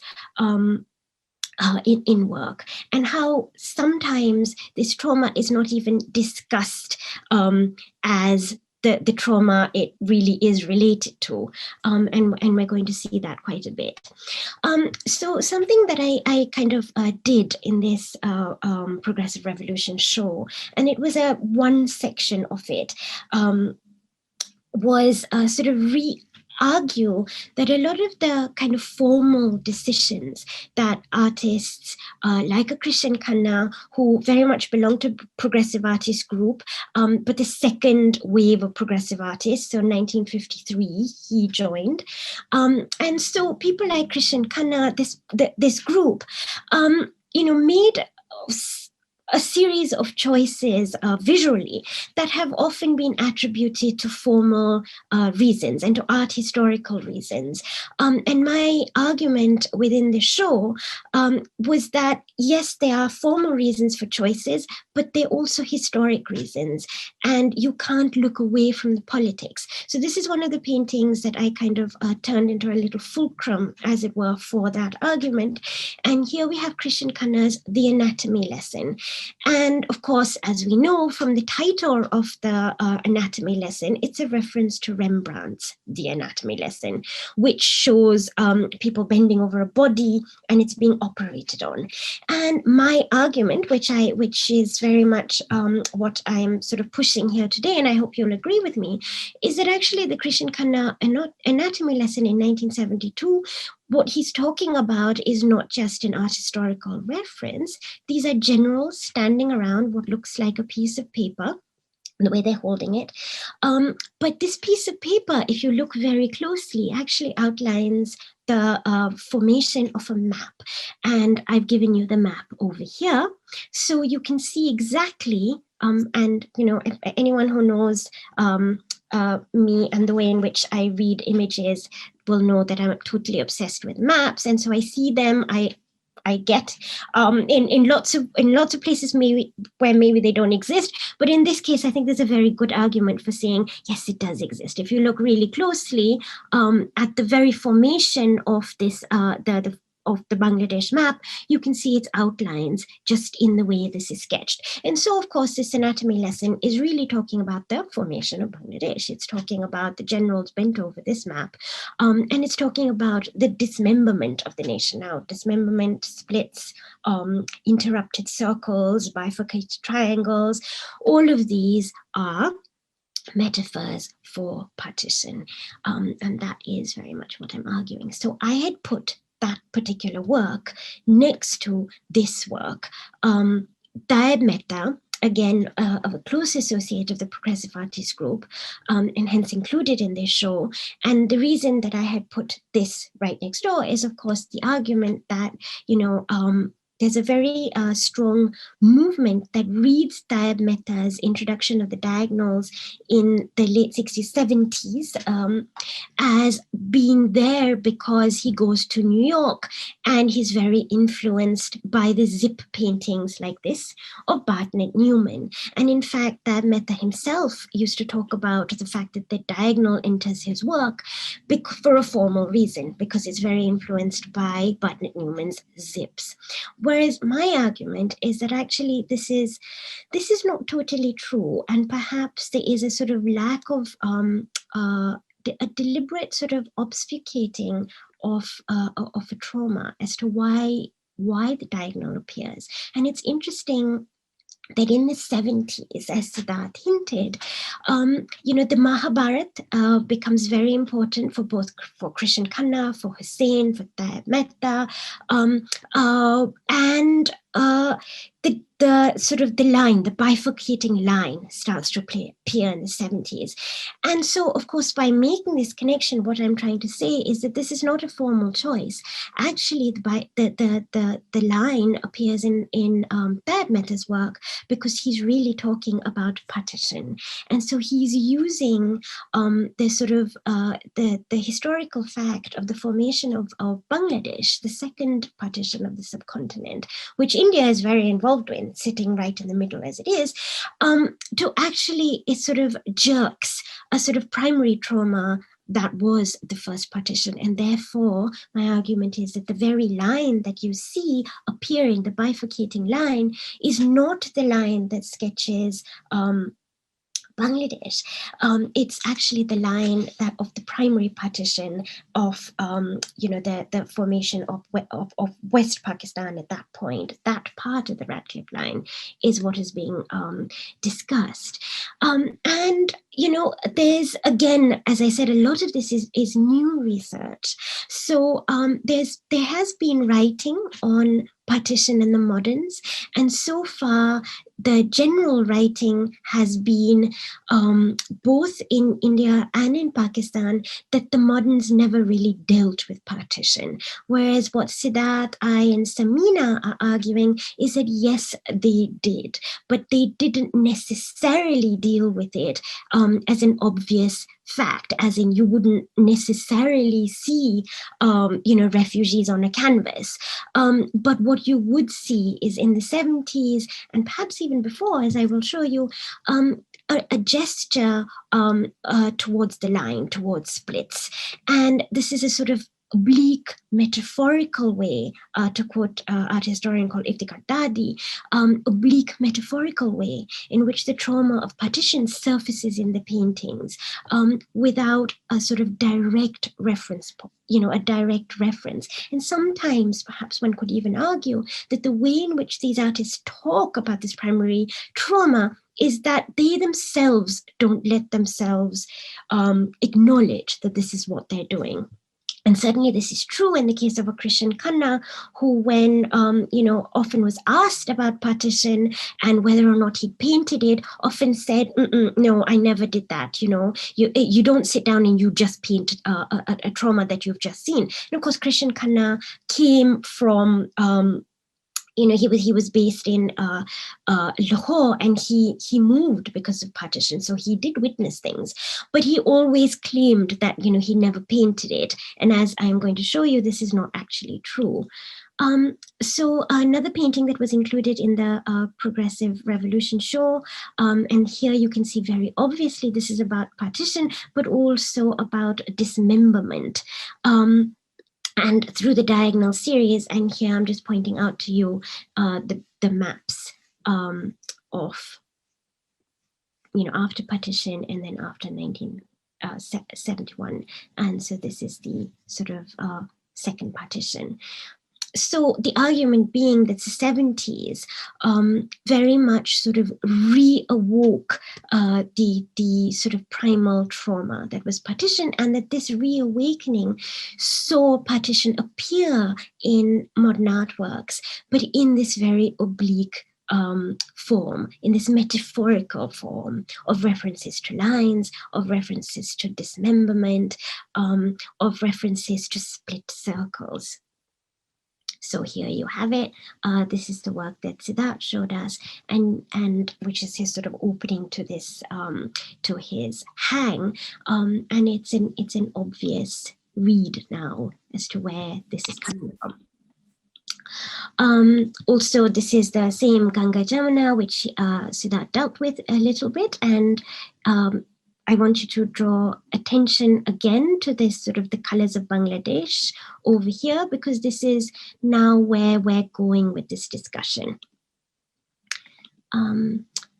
[SPEAKER 4] in work, and how sometimes this trauma is not even discussed as the trauma it really is related to, and we're going to see that quite a bit. So something that I kind of did in this Progressive Revolution show, and it was one section of it, was sort of argue that a lot of the kind of formal decisions that artists like a Christian Khanna, who very much belonged to Progressive Artist Group, but the second wave of progressive artists, so 1953 he joined, and so people like Christian Khanna, this group, made a series of choices visually that have often been attributed to formal reasons and to art historical reasons. And my argument within the show was that, yes, there are formal reasons for choices, but they're also historic reasons, and you can't look away from the politics. So this is one of the paintings that I kind of turned into a little fulcrum, as it were, for that argument. And here we have Christian Khanna's The Anatomy Lesson. And of course, as we know from the title of the anatomy lesson, it's a reference to Rembrandt's The Anatomy Lesson, which shows people bending over a body and it's being operated on. And my argument, which is very much what I'm sort of pushing here today, and I hope you'll agree with me, is that actually the Krishan Khanna anatomy lesson in 1972, what he's talking about is not just an art historical reference. These are generals standing around what looks like a piece of paper, the way they're holding it. But this piece of paper, if you look very closely, actually outlines the formation of a map. And I've given you the map over here. So you can see exactly, and if anyone who knows me and the way in which I read images will know that I'm totally obsessed with maps. And so I see them, I get in lots of places where maybe they don't exist. But in this case, I think there's a very good argument for saying, yes, it does exist. If you look really closely at the very formation of this, of the Bangladesh map, you can see its outlines just in the way this is sketched. And so, of course, this anatomy lesson is really talking about the formation of Bangladesh. It's talking about the generals bent over this map. And it's talking about the dismemberment of the nation now. Dismemberment, splits, interrupted circles, bifurcated triangles. All of these are metaphors for partition. And that is very much what I'm arguing. So I had put that particular work next to this work. Dayab Mehta, again, of a close associate of the Progressive Artists Group, and hence included in this show. And the reason that I had put this right next door is, of course, the argument that, there's a very strong movement that reads Dayab Mehta's introduction of the diagonals in the late 60s, 70s as being there because he goes to New York and he's very influenced by the zip paintings like this of Bartlett Newman. And in fact, Dayab Mehta himself used to talk about the fact that the diagonal enters his work for a formal reason, because it's very influenced by Bartlett Newman's zips. Whereas my argument is that actually this is not totally true, and perhaps there is a sort of lack of a deliberate sort of obfuscating of a trauma as to why the diagonal appears. And it's interesting that in the 70s, as Siddharth hinted, the Mahabharata becomes very important for Krishan Khanna, for Hussain, for Dayab Mehta, and the sort of the line, the bifurcating line starts to appear in the 70s. And so, of course, by making this connection, what I'm trying to say is that this is not a formal choice. Actually, the line appears in Dayab Mehta's work because he's really talking about partition. And so he's using the sort of the historical fact of the formation of Bangladesh, the second partition of the subcontinent, which India is very involved in, sitting right in the middle as it is, to actually, it sort of jerks a sort of primary trauma that was the first partition. And therefore, my argument is that the very line that you see appearing, the bifurcating line, is not the line that sketches Bangladesh. It's actually the line that of the primary partition of the formation of West Pakistan at that point. That part of the Radcliffe line is what is being discussed. And there's, again, as I said, a lot of this is new research. So there has been writing on partition and the moderns, and so far the general writing has been both in India and in Pakistan that the moderns never really dealt with partition, whereas what Siddharth, I, and Samina are arguing is that yes, they did, but they didn't necessarily deal with it as an obvious fact, as in you wouldn't necessarily see refugees on a canvas, but what you would see is in the 70s and perhaps even before, as I will show you, a gesture towards the line, towards splits. And this is a sort of oblique metaphorical way, to quote art historian called Iftikhar Dadi, oblique metaphorical way in which the trauma of partition surfaces in the paintings without a sort of direct reference, a direct reference. And sometimes perhaps one could even argue that the way in which these artists talk about this primary trauma is that they themselves don't let themselves acknowledge that this is what they're doing. And certainly this is true in the case of a Krishan Khanna, who when, often was asked about partition and whether or not he painted it, often said, no, I never did that. You don't sit down and you just paint a trauma that you've just seen. And of course, Krishan Khanna came from, he was based in Lahore, and he moved because of partition. So he did witness things, but he always claimed that, he never painted it. And as I'm going to show you, this is not actually true. So another painting that was included in the Progressive Revolution show, and here you can see very obviously this is about partition, but also about dismemberment. And through the diagonal series, and here I'm just pointing out to you the maps of, after partition and then after 1971. And so this is the sort of second partition. So the argument being that the 70s very much sort of reawoke the sort of primal trauma that was partition, and that this reawakening saw partition appear in modern artworks, but in this very oblique form, in this metaphorical form of references to lines, of references to dismemberment, of references to split circles. So here you have it. This is the work that Siddharth showed us, and which is his sort of opening to this, to his hang, and it's an obvious read now as to where this is coming from. Also, this is the same Ganga Jamuna, which Siddharth dealt with a little bit, and I want you to draw attention again to this sort of the colors of Bangladesh over here, because this is now where we're going with this discussion.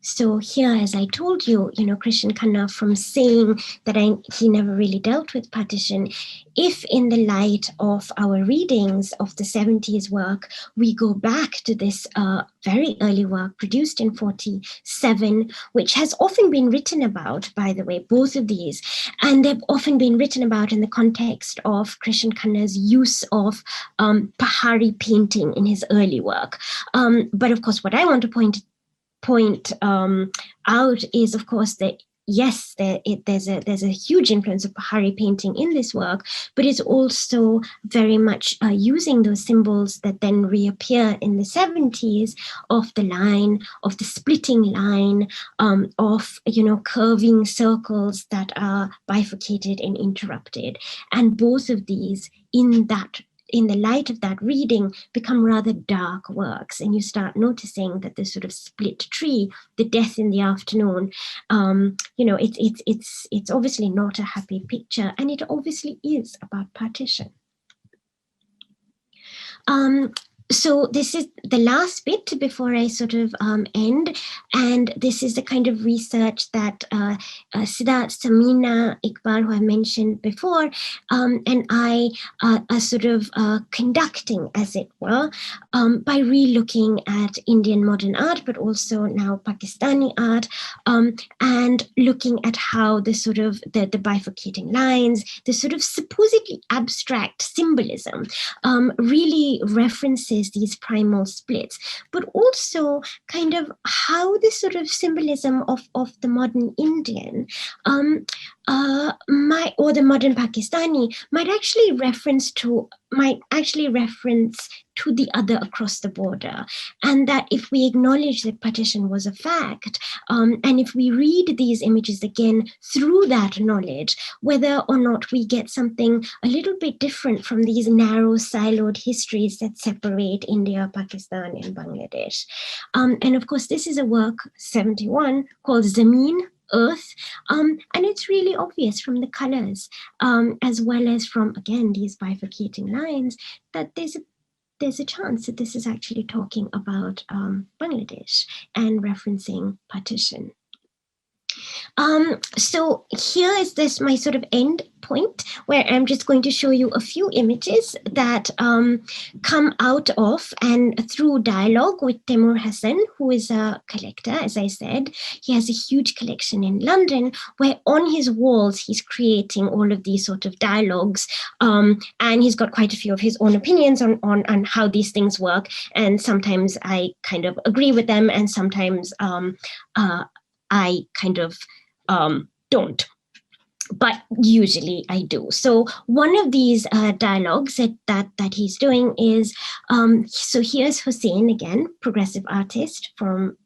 [SPEAKER 4] So here, as I told you, Krishan Khanna, from saying that he never really dealt with partition, if in the light of our readings of the 70s work, we go back to this very early work produced in 47, which has often been written about, by the way, both of these, and they've often been written about in the context of Krishan Khanna's use of Pahari painting in his early work. But of course, what I want to point out is, of course, that yes, there's a huge influence of Pahari painting in this work, but it's also very much using those symbols that then reappear in the 70s of the line, of the splitting line, of curving circles that are bifurcated and interrupted, and both of these in the light of that reading become rather dark works, and you start noticing that this sort of split tree, the death in the afternoon, it's obviously not a happy picture, and it obviously is about partition. So this is the last bit before I sort of end, and this is the kind of research that Siddharth, Samina, Iqbal, who I mentioned before, and I are sort of conducting, as it were, by re-looking at Indian modern art, but also now Pakistani art, and looking at how the sort of the bifurcating lines, the sort of supposedly abstract symbolism really references these primal splits, but also kind of how this sort of symbolism of the modern Indian or the modern Pakistani might actually reference to the other across the border, and that if we acknowledge that partition was a fact, and if we read these images again through that knowledge, whether or not we get something a little bit different from these narrow siloed histories that separate India, Pakistan, and Bangladesh. And of course, this is a work, 71, called Zameen, earth. And it's really obvious from the colors, as well as from, again, these bifurcating lines, that there's a chance that this is actually talking about Bangladesh and referencing partition. So here is this my sort of end point, where I'm just going to show you a few images that come out of and through dialogue with Temur Hassan, who is a collector. As I said, he has a huge collection in London, where on his walls he's creating all of these sort of dialogues, and he's got quite a few of his own opinions on how these things work. And sometimes I kind of agree with them, and sometimes I kind of don't, but usually I do. So one of these dialogues that he's doing is, so here's Hussein again, progressive artist from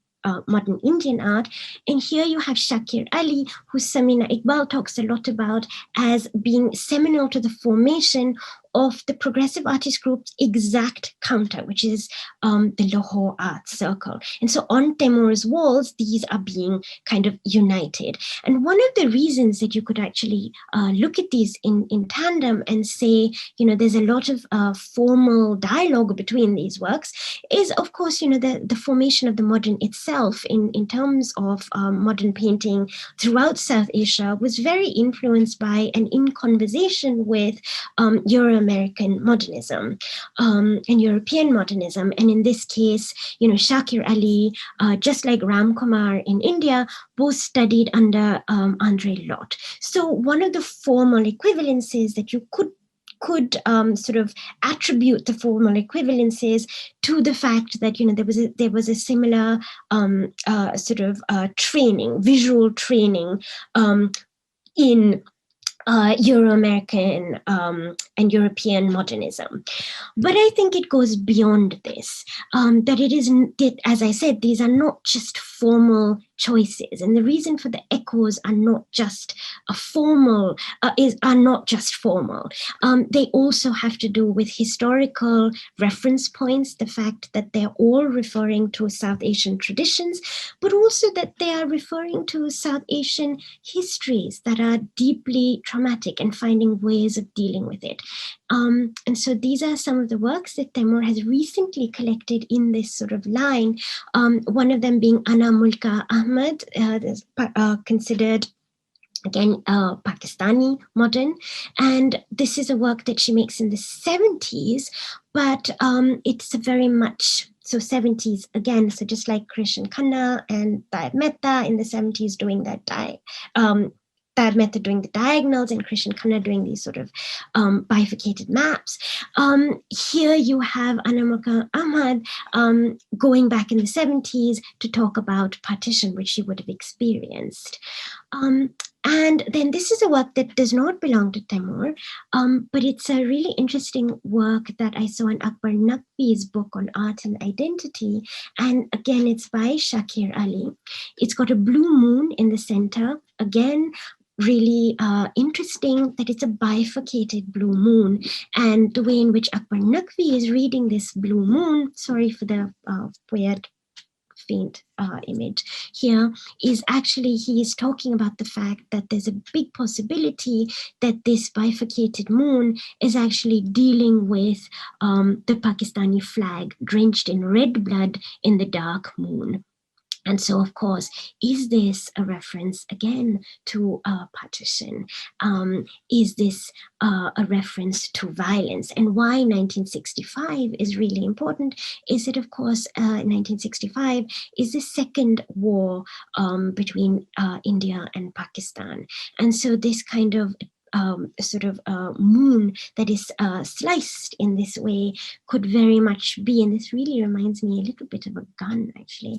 [SPEAKER 4] modern Indian art. And here you have Shakir Ali, who Samina Iqbal talks a lot about as being seminal to the formation of the progressive artist group's exact counter, which is the Lahore Art Circle. And so on Temur's walls, these are being kind of united. And one of the reasons that you could actually look at these in tandem and say, there's a lot of formal dialogue between these works is, of course, the formation of the modern itself in terms of modern painting throughout South Asia was very influenced by and in conversation with Euro-American modernism and European modernism. And in this case, Shakir Ali, just like Ram Kumar in India, both studied under Andre Lott. So one of the formal equivalences that you could sort of attribute the formal equivalences to the fact that there was a similar sort of training, visual training in Euro-American and European modernism. But I think it goes beyond this, that it is, as I said, these are not just formal choices. And the reason for the echoes are not just formal. They also have to do with historical reference points, the fact that they're all referring to South Asian traditions, but also that they are referring to South Asian histories that are deeply traumatic and finding ways of dealing with it. And so these are some of the works that Temur has recently collected in this sort of line. One of them being Ana Mulka Ahmad, considered again Pakistani modern, and this is a work that she makes in the 70s, but it's a very much so 70s again. So just like Krishan Khanna and Taib Mehta in the 70s doing that Taib Mehta doing the diagonals and Krishan Khanna doing these sort of bifurcated maps. Here you have Ana Mulka Ahmad going back in the 70s to talk about partition, which she would have experienced. And then this is a work that does not belong to Temur, but it's a really interesting work that I saw in Akbar Naqvi's book on art and identity. And again, it's by Shakir Ali. It's got a blue moon in the center. Again, really interesting that it's a bifurcated blue moon. And the way in which Akbar Naqvi is reading this blue moon, sorry for the weird faint image here, is actually he is talking about the fact that there's a big possibility that this bifurcated moon is actually dealing with the Pakistani flag drenched in red blood in the dark moon. And so, of course, is this a reference again to partition? Is this a reference to violence? And why 1965 is really important is that, of course, 1965 is the second war between India and Pakistan. And so this kind of moon that is sliced in this way could very much be, and this really reminds me a little bit of a gun actually,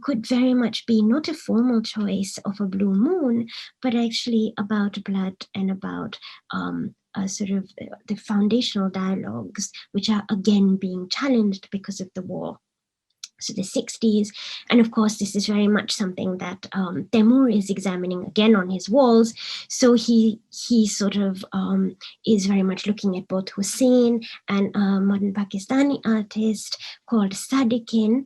[SPEAKER 4] could very much be not a formal choice of a blue moon, but actually about blood and about sort of the foundational dialogues, which are again being challenged because of the war. so the 60s. And of course, this is very much something that Temur is examining again on his walls. So he sort of is very much looking at both Hussein and a modern Pakistani artist called Sadikin,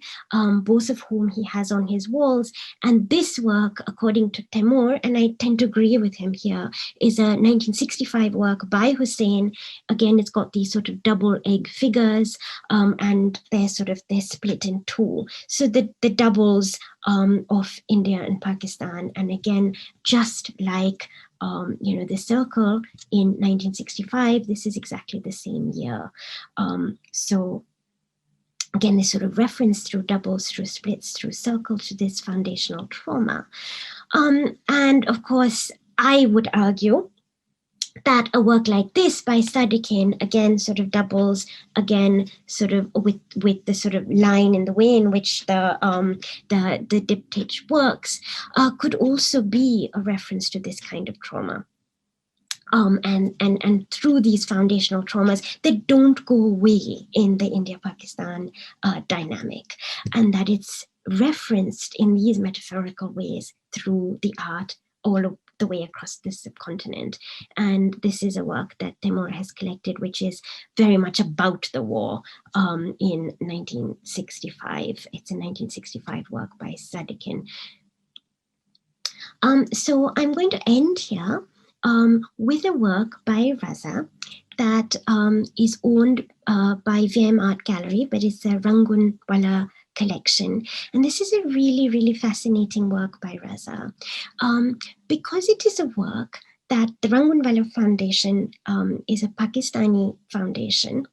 [SPEAKER 4] both of whom he has on his walls. And this work, according to Temur, and I tend to agree with him here, is a 1965 work by Hussein. Again, it's got these sort of double egg figures, and they're split in two. So the doubles of India and Pakistan, and again, just like the circle in 1965, this is exactly the same year. So again, this sort of reference through doubles, through splits, through circles to this foundational trauma. And of course, I would argue that a work like this by Sadikin, again, sort of doubles, again, sort of with the sort of line in the way in which the diptych works, could also be a reference to this kind of trauma. And through these foundational traumas that don't go away in the India-Pakistan dynamic, and that it's referenced in these metaphorical ways through the art all of the way across this subcontinent. And this is a work that Temur has collected, which is very much about the war in 1965. It's a 1965 work by Sadikin. So I'm going to end here with a work by Raza that is owned by VM Art Gallery, but it's a Rangunwala collection. And this is a really, really fascinating work by Raza because it is a work that the Rangunwala Foundation is a Pakistani foundation.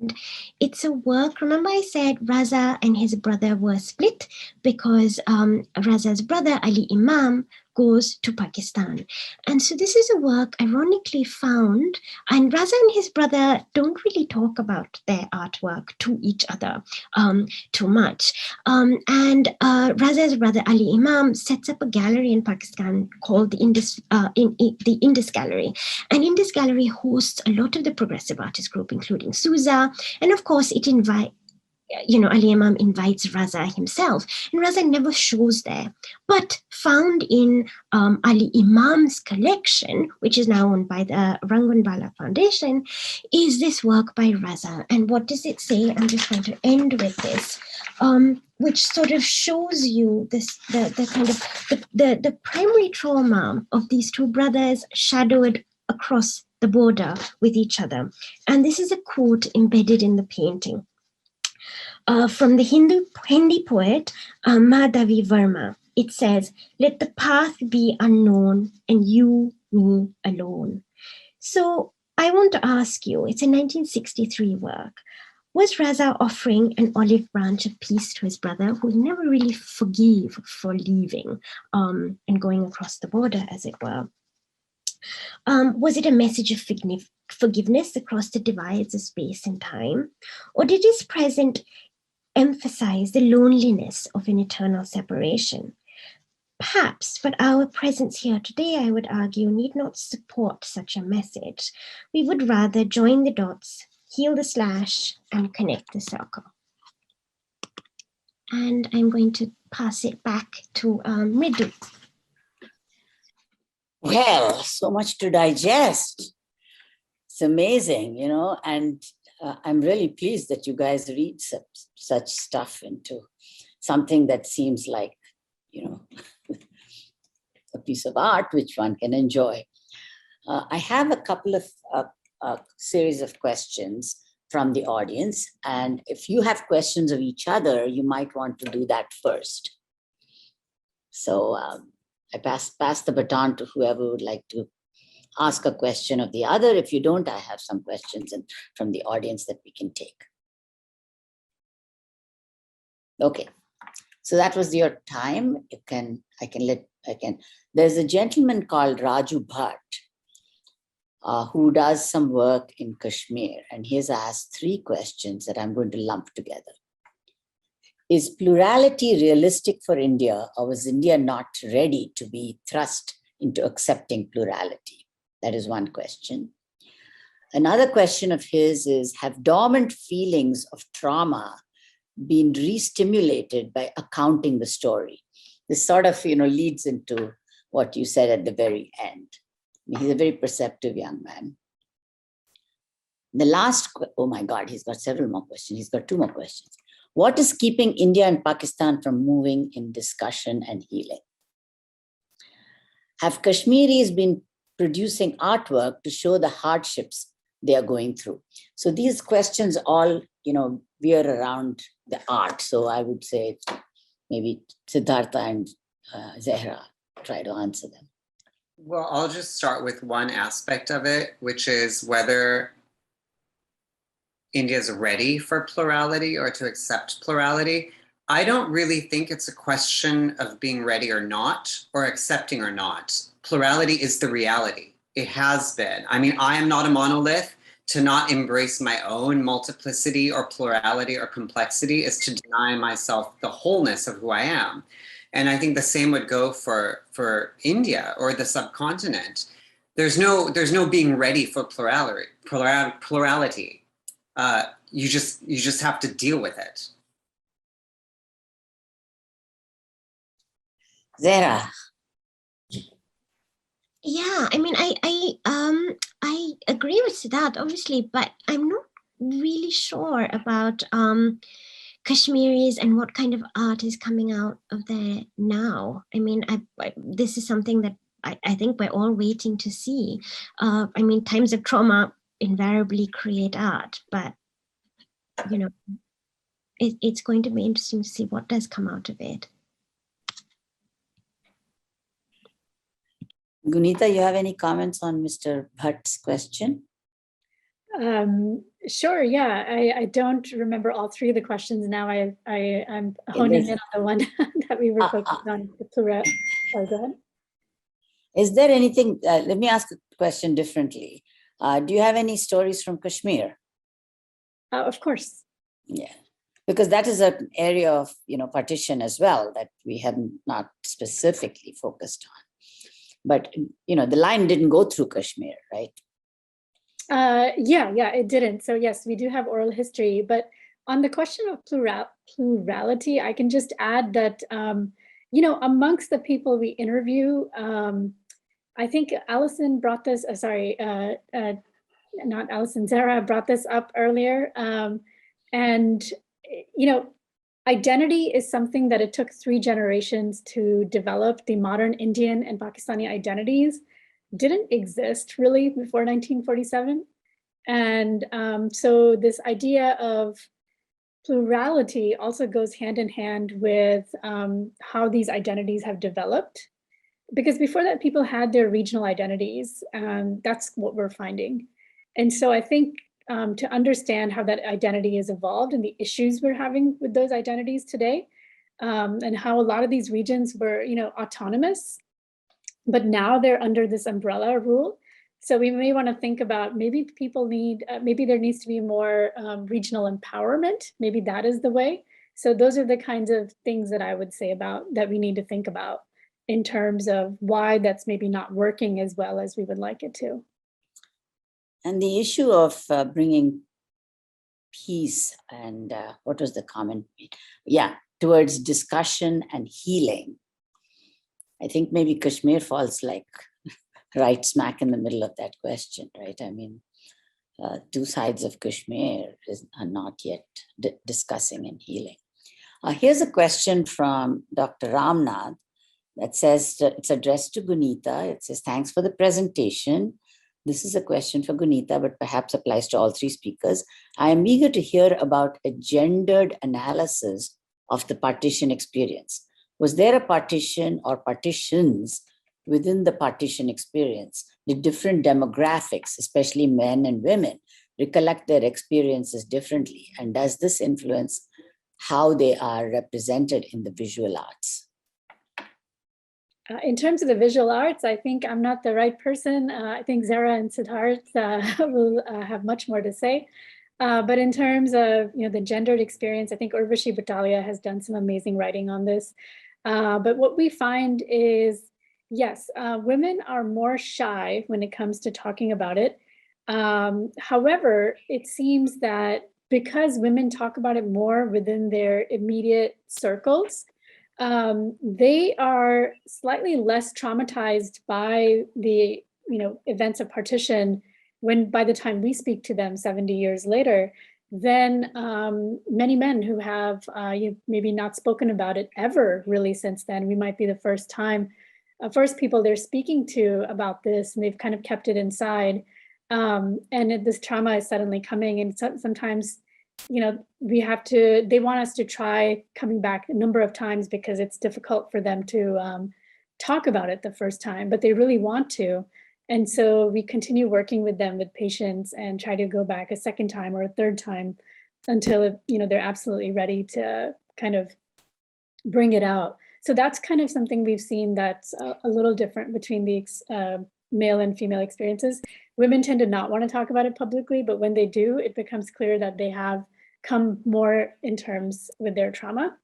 [SPEAKER 4] And it's a work, remember I said Raza and his brother were split because Raza's brother, Ali Imam, goes to Pakistan. And so this is a work ironically found, and Raza and his brother don't really talk about their artwork to each other too much. And Raza's brother, Ali Imam, sets up a gallery in Pakistan called the Indus Gallery. And Indus Gallery hosts a lot of the progressive artist group, including Souza. And of course, it invites, Ali Imam invites Raza himself, and Raza never shows there. But found in Ali Imam's collection, which is now owned by the Rangunwala Foundation, is this work by Raza. And what does it say? I'm just going to end with this, which sort of shows you this the primary trauma of these two brothers shadowed across the border with each other. And this is a quote embedded in the painting. From the Hindi poet Madhavi Verma. It says, "Let the path be unknown and you, me alone." So I want to ask you, it's a 1963 work. Was Raza offering an olive branch of peace to his brother, who never really forgave for leaving and going across the border, as it were? Was it a message of forgiveness across the divides of space and time? Or did his present emphasize the loneliness of an eternal separation? Perhaps, but our presence here today, I would argue, need not support such a message. We would rather join the dots, heal the slash, and connect the circle. And I'm going to pass it back to Mridu.
[SPEAKER 1] Well, so much to digest. It's amazing, and I'm really pleased that you guys read such stuff into something that seems like, a piece of art which one can enjoy. I have a couple of series of questions from the audience. And if you have questions of each other, you might want to do that first. So I pass the baton to whoever would like to ask a question of the other. If you don't, I have some questions from the audience that we can take. Okay, so that was your time. There's a gentleman called Raju Bhatt who does some work in Kashmir, and he has asked 3 questions that I'm going to lump together. Is plurality realistic for India, or was India not ready to be thrust into accepting plurality? That is one question. Another question of his is, have dormant feelings of trauma been re-stimulated by accounting the story. This sort of, leads into what you said at the very end. He's a very perceptive young man. The last, oh my God, he's got several more questions. He's got 2 more questions. What is keeping India and Pakistan from moving in discussion and healing? Have Kashmiris been producing artwork to show the hardships they are going through? So these questions all, veer around the art. So I would say maybe Siddhartha and Zehra try to answer them.
[SPEAKER 3] Well, I'll just start with one aspect of it, which is whether India is ready for plurality or to accept plurality. I don't really think it's a question of being ready or not, or accepting or not. Plurality is the reality. It has been. I mean, I am not a monolith. To not embrace my own multiplicity or plurality or complexity is to deny myself the wholeness of who I am. And I think the same would go for India or the subcontinent. There's no being ready for plurality. You just have to deal with it.
[SPEAKER 1] Zehra.
[SPEAKER 4] Yeah, I mean, I agree with that, obviously, but I'm not really sure about Kashmiris and what kind of art is coming out of there now. I mean, this is something that I think we're all waiting to see. I mean, times of trauma invariably create art, but it's going to be interesting to see what does come out of it.
[SPEAKER 1] Gunita, you have any comments on Mr. Bhatt's question?
[SPEAKER 2] Sure, yeah. I don't remember all 3 of the questions now. I'm honing in on the one that we were focused on, the plural. Oh, go ahead.
[SPEAKER 1] Is there anything, let me ask the question differently. Do you have any stories from Kashmir?
[SPEAKER 2] Of course.
[SPEAKER 1] Yeah, because that is an area of, partition as well that we have not specifically focused on. But, the line didn't go through Kashmir, right?
[SPEAKER 2] Yeah, it didn't. So yes, we do have oral history, but on the question of plurality, I can just add that, amongst the people we interview, I think Allison brought this, not Allison, Zehra brought this up earlier. And, identity is something that it took 3 generations to develop. The modern Indian and Pakistani identities didn't exist really before 1947. And so this idea of plurality also goes hand in hand with how these identities have developed. Because before that, people had their regional identities, and that's what we're finding. And so I think to understand how that identity has evolved and the issues we're having with those identities today, and how a lot of these regions were, autonomous, but now they're under this umbrella rule. So we may want to think about maybe people need, maybe there needs to be more regional empowerment. Maybe that is the way. So those are the kinds of things that I would say about that we need to think about in terms of why that's maybe not working as well as we would like it to.
[SPEAKER 1] And the issue of bringing peace and what was the comment? Yeah, towards discussion and healing. I think maybe Kashmir falls like right smack in the middle of that question, right? I mean, 2 sides of Kashmir are not yet discussing and healing. Here's a question from Dr. Ramnath that says, it's addressed to Gunita. It says, thanks for the presentation. This is a question for Gunita, but perhaps applies to all 3 speakers. I am eager to hear about a gendered analysis of the partition experience. Was there a partition or partitions within the partition experience? Did different demographics, especially men and women, recollect their experiences differently? And does this influence how they are represented in the visual arts?
[SPEAKER 2] In terms of the visual arts, I think I'm not the right person. I think Zehra and Siddhartha will have much more to say. But in terms of the gendered experience, I think Urvashi Bhattalia has done some amazing writing on this. But what we find is, yes, women are more shy when it comes to talking about it. However, it seems that because women talk about it more within their immediate circles, they are slightly less traumatized by the events of partition by the time we speak to them 70 years later than many men who have maybe not spoken about it ever really since then. We might be the first people they're speaking to about this, and they've kind of kept it inside. And this trauma is suddenly coming, and sometimes they want us to try coming back a number of times because it's difficult for them to talk about it the first time, but they really want to. And so we continue working with them with patience and try to go back a second time or a third time until they're absolutely ready to kind of bring it out. So that's kind of something we've seen that's a little different between the male and female experiences. Women tend to not want to talk about it publicly, but when they do, it becomes clear that they have come more in terms with their trauma.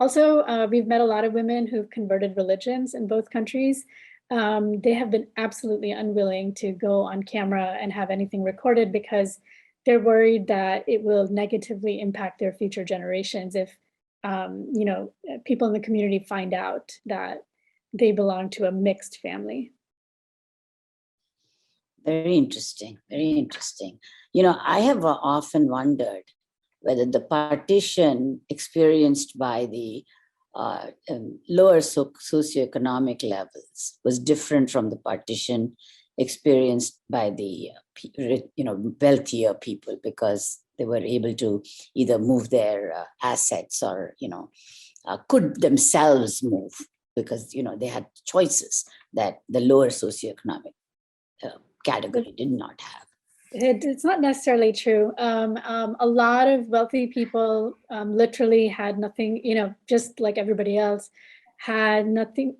[SPEAKER 2] Also, we've met a lot of women who've converted religions in both countries. They have been absolutely unwilling to go on camera and have anything recorded because they're worried that it will negatively impact their future generations if people in the community find out that they belong to a mixed family.
[SPEAKER 1] Very interesting, very interesting. I have often wondered whether the partition experienced by the lower socioeconomic levels was different from the partition experienced by the wealthier people, because they were able to either move their assets or could themselves move, because they had choices that the lower socioeconomic category did not have.
[SPEAKER 2] It's not necessarily true. A lot of wealthy people literally had nothing, just like everybody else, had nothing,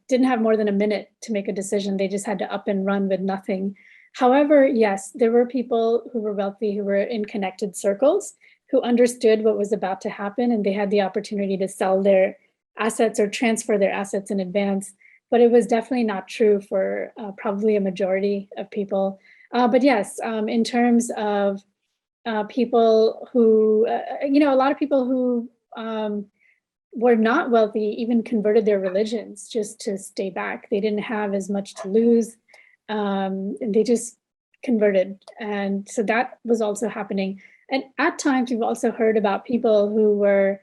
[SPEAKER 2] didn't have more than a minute to make a decision. They just had to up and run with nothing. However, yes, there were people who were wealthy, who were in connected circles, who understood what was about to happen, and they had the opportunity to sell their assets or transfer their assets in advance. But it was definitely not true for probably a majority of people. But yes, in terms of people who, a lot of people who were not wealthy even converted their religions just to stay back. They didn't have as much to lose, and they just converted. And so that was also happening. And at times, we've also heard about people who were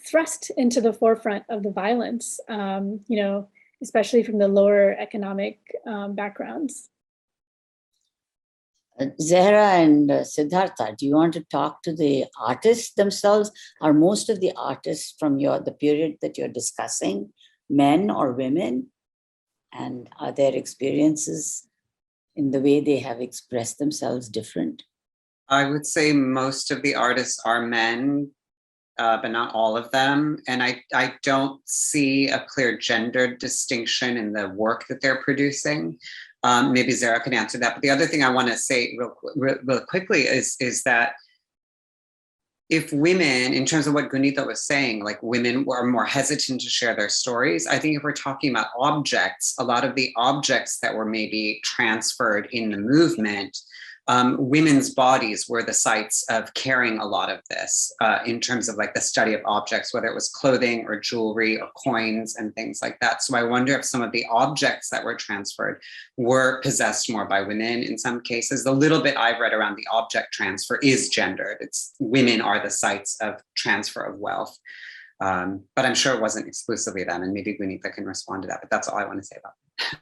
[SPEAKER 2] thrust into the forefront of the violence, especially from the lower economic backgrounds.
[SPEAKER 1] Zehra and Siddhartha, do you want to talk to the artists themselves? Are most of the artists from the period that you're discussing men or women? And are their experiences in the way they have expressed themselves different?
[SPEAKER 3] I would say most of the artists are men, but not all of them. And I don't see a clear gender distinction in the work that they're producing. Maybe Zara can answer that. But the other thing I want to say real quickly is that if women, in terms of what Gunita was saying, like women were more hesitant to share their stories, I think if we're talking about objects, a lot of the objects that were maybe transferred in the movement, women's bodies were the sites of carrying a lot of this in terms of like the study of objects, whether it was clothing or jewelry or coins and things like that. So I wonder if some of the objects that were transferred were possessed more by women in some cases. The little bit I've read around the object transfer is gendered. It's women are the sites of transfer of wealth. But I'm sure it wasn't exclusively them, and maybe Gunita can respond to that, but that's all I want to say about it.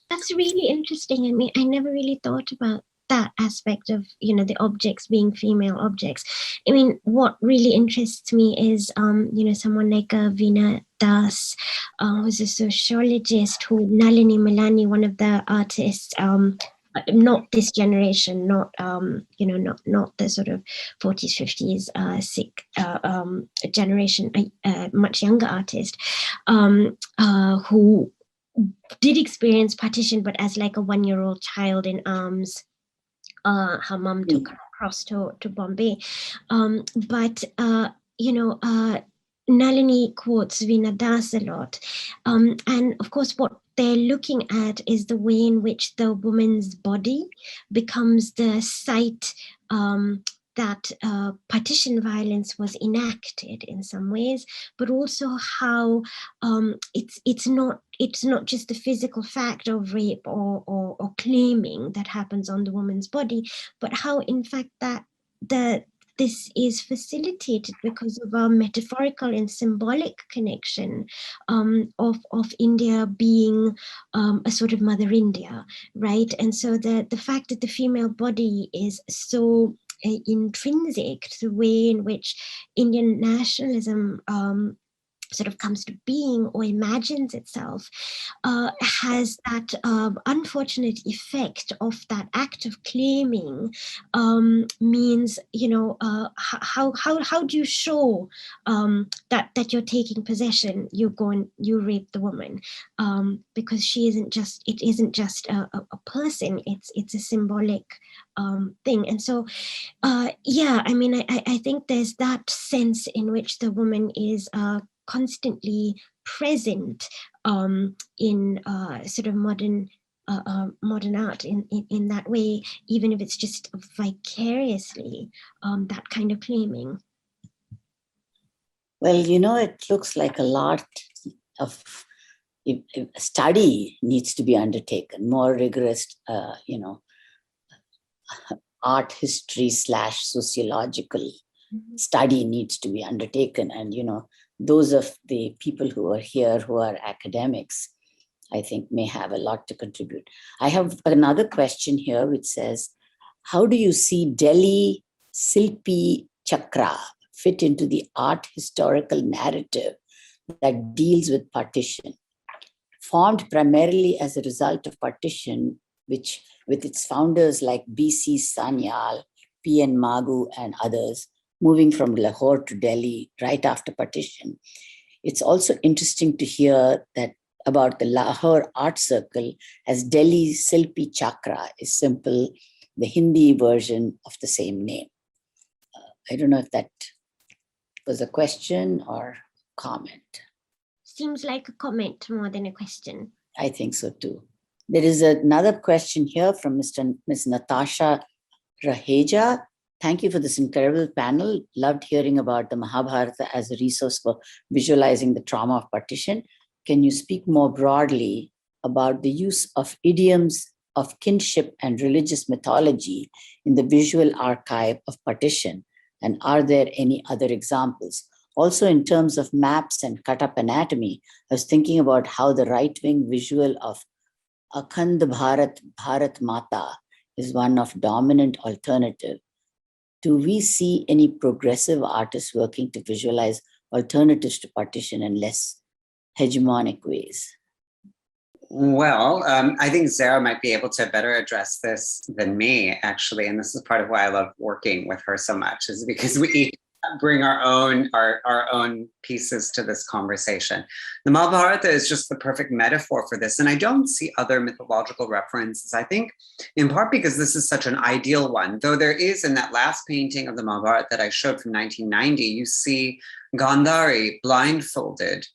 [SPEAKER 4] That's really interesting. I mean, I never really thought about that aspect of, the objects being female objects. I mean, what really interests me is, someone like Veena Das, who's a sociologist, who Nalini Milani, one of the artists, not this generation, not the sort of 40s, 50s, Sikh generation, much younger artist, who did experience partition, but as like a 1-year-old child in arms. Her mom took her across to Bombay. But Nalini quotes Veena Das a lot. And of course, what they're looking at is the way in which the woman's body becomes the site that partition violence was enacted in some ways, but also how it's not just the physical fact of rape or claiming that happens on the woman's body, but how in fact this is facilitated because of our metaphorical and symbolic connection of India being a sort of Mother India, right? And so the fact that the female body is so intrinsic to the way in which Indian nationalism sort of comes to being or imagines itself, has that unfortunate effect of that act of claiming, means, how do you show that you're taking possession? You go and you rape the woman, because it isn't just a person, it's a symbolic thing. And so I think there's that sense in which the woman is constantly present in sort of modern art in that way, even if it's just vicariously that kind of claiming.
[SPEAKER 1] Well, it looks like a lot of study needs to be undertaken, more rigorous, art history / sociological study needs to be undertaken. And, those of the people who are here who are academics, I think may have a lot to contribute. I have another question here which says, how do you see Delhi Silpi Chakra fit into the art historical narrative that deals with partition? Formed primarily as a result of partition, which with its founders like B.C. Sanyal, P.N. Magu and others, moving from Lahore to Delhi right after partition. It's also interesting to hear that about the Lahore Art Circle, as Delhi Silpi Chakra is simple, the Hindi version of the same name. I don't know if that was a question or comment.
[SPEAKER 4] Seems like a comment more than a question.
[SPEAKER 1] I think so too. There is another question here from Ms. Natasha Raheja. Thank you for this incredible panel. Loved hearing about the Mahabharata as a resource for visualizing the trauma of partition. Can you speak more broadly about the use of idioms of kinship and religious mythology in the visual archive of partition? And are there any other examples? Also, in terms of maps and cut-up anatomy, I was thinking about how the right-wing visual of Akhand Bharat, Bharat Mata is one of dominant alternative. Do we see any progressive artists working to visualize alternatives to partition in less hegemonic ways?
[SPEAKER 3] Well, I think Zara might be able to better address this than me, actually. And this is part of why I love working with her so much, is because we each bring our own pieces to this conversation. The Mahabharata is just the perfect metaphor for this. And I don't see other mythological references, I think, in part because this is such an ideal one. Though there is, in that last painting of the Mahabharata that I showed from 1990, you see Gandhari blindfolded,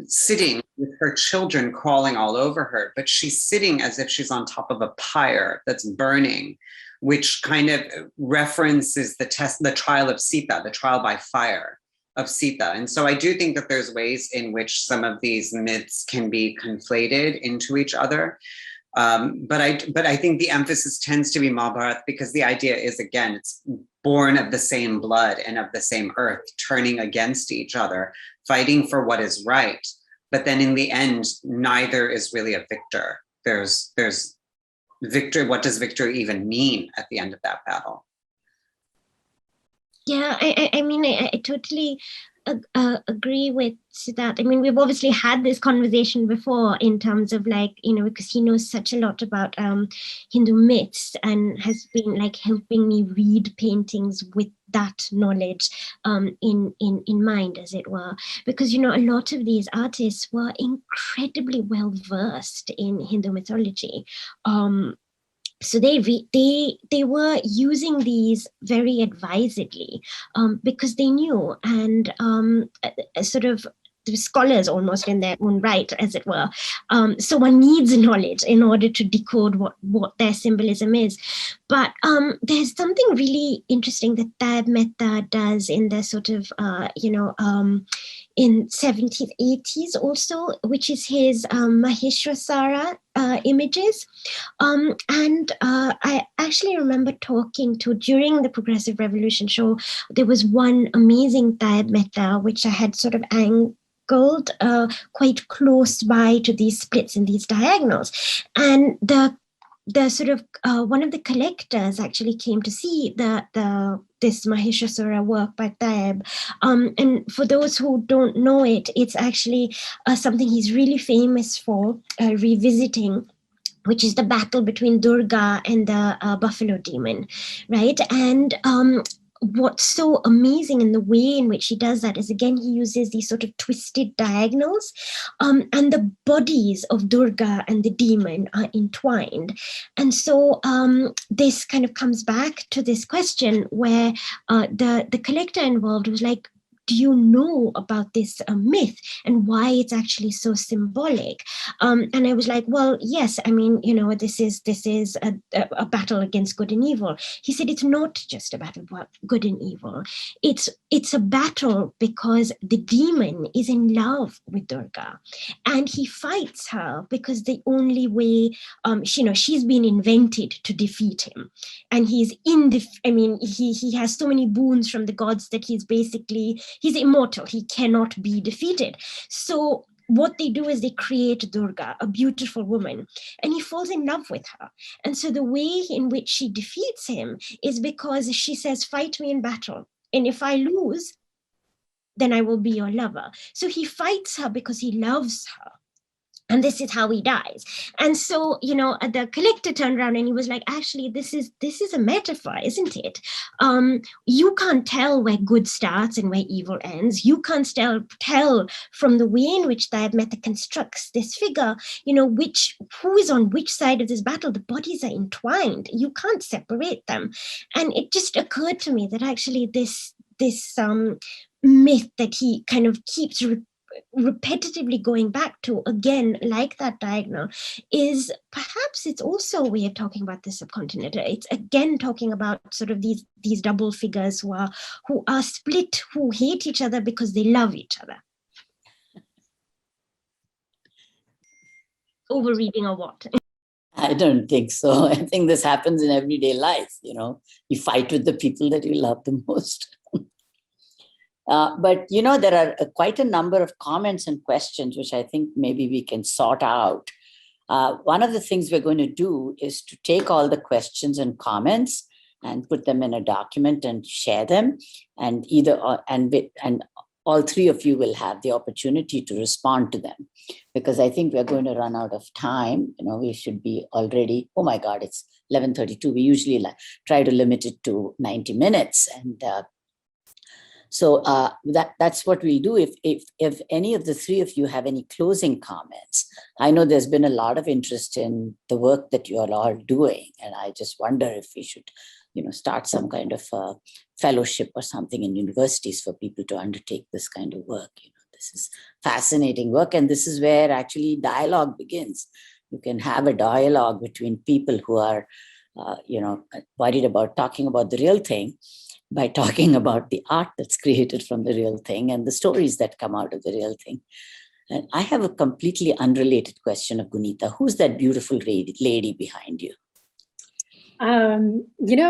[SPEAKER 3] sitting with her children crawling all over her, but she's sitting as if she's on top of a pyre that's burning, which kind of references the trial of Sita, the trial by fire of Sita. And so I do think that there's ways in which some of these myths can be conflated into each other. But I think the emphasis tends to be Mahabharata, because the idea is, again, it's born of the same blood and of the same earth, turning against each other, fighting for what is right. But then in the end, neither is really a victor. There's victory. What does victory even mean at the end of that battle?
[SPEAKER 4] Yeah, I totally agree with that. I mean, we've obviously had this conversation before in terms of because he knows such a lot about Hindu myths and has been helping me read paintings with that knowledge in mind, as it were, because a lot of these artists were incredibly well versed in Hindu mythology. So they were using these very advisedly, because they knew, and sort of scholars almost in their own right, as it were. So one needs knowledge in order to decode what their symbolism is. But there's something really interesting that Taib Mehta does in the sort of, in 70s, 80s also, which is his Maheshwasara images. And I actually remember talking to, during the Progressive Revolution show, there was one amazing Taib Mehta, which I had sort of angled quite close by to these splits and these diagonals. And the sort of one of the collectors actually came to see this Maheshwasara work by Taib. And for those who don't know it, it's actually something he's really famous for revisiting, which is the battle between Durga and the buffalo demon, right? And what's so amazing in the way in which he does that is, again, he uses these sort of twisted diagonals, and the bodies of Durga and the demon are entwined. And so this kind of comes back to this question where the collector involved was like, do you know about this myth and why it's actually so symbolic? And I was like, well, yes, I mean, this is a battle against good and evil. He said, it's not just a battle about good and evil. It's a battle because the demon is in love with Durga, and he fights her because the only way, she's been invented to defeat him, and he has so many boons from the gods that he's immortal. He cannot be defeated. So what they do is they create Durga, a beautiful woman, and he falls in love with her. And so the way in which she defeats him is because she says, fight me in battle. And if I lose, then I will be your lover. So he fights her because he loves her. And this is how he dies. And so, the collector turned around and he was like, actually, this is a metaphor, isn't it? You can't tell where good starts and where evil ends. You can't tell from the way in which Taib Mehta constructs this figure, who is on which side of this battle. The bodies are entwined. You can't separate them. And it just occurred to me that actually this myth that he kind of keeps repetitively going back to, again, like that diagonal, is perhaps it's also a way of talking about the subcontinent. It's again talking about sort of these double figures who are split, who hate each other because they love each other. Overreading or what?
[SPEAKER 1] I don't think so. I think this happens in everyday life. You fight with the people that you love the most. But, there are quite a number of comments and questions, which I think maybe we can sort out. One of the things we're going to do is to take all the questions and comments and put them in a document and share them. And and all three of you will have the opportunity to respond to them, because I think we're going to run out of time. We should be already, oh my God, it's 11:32. We usually try to limit it to 90 minutes. And so that's what we'll do. If any of the three of you have any closing comments, I know there's been a lot of interest in the work that you all are doing, and I just wonder if we should, start some kind of fellowship or something in universities for people to undertake this kind of work. This is fascinating work, and this is where actually dialogue begins. You can have a dialogue between people who are, worried about talking about the real thing, by talking about the art that's created from the real thing and the stories that come out of the real thing. And I have a completely unrelated question of Gunita. Who's that beautiful lady behind you?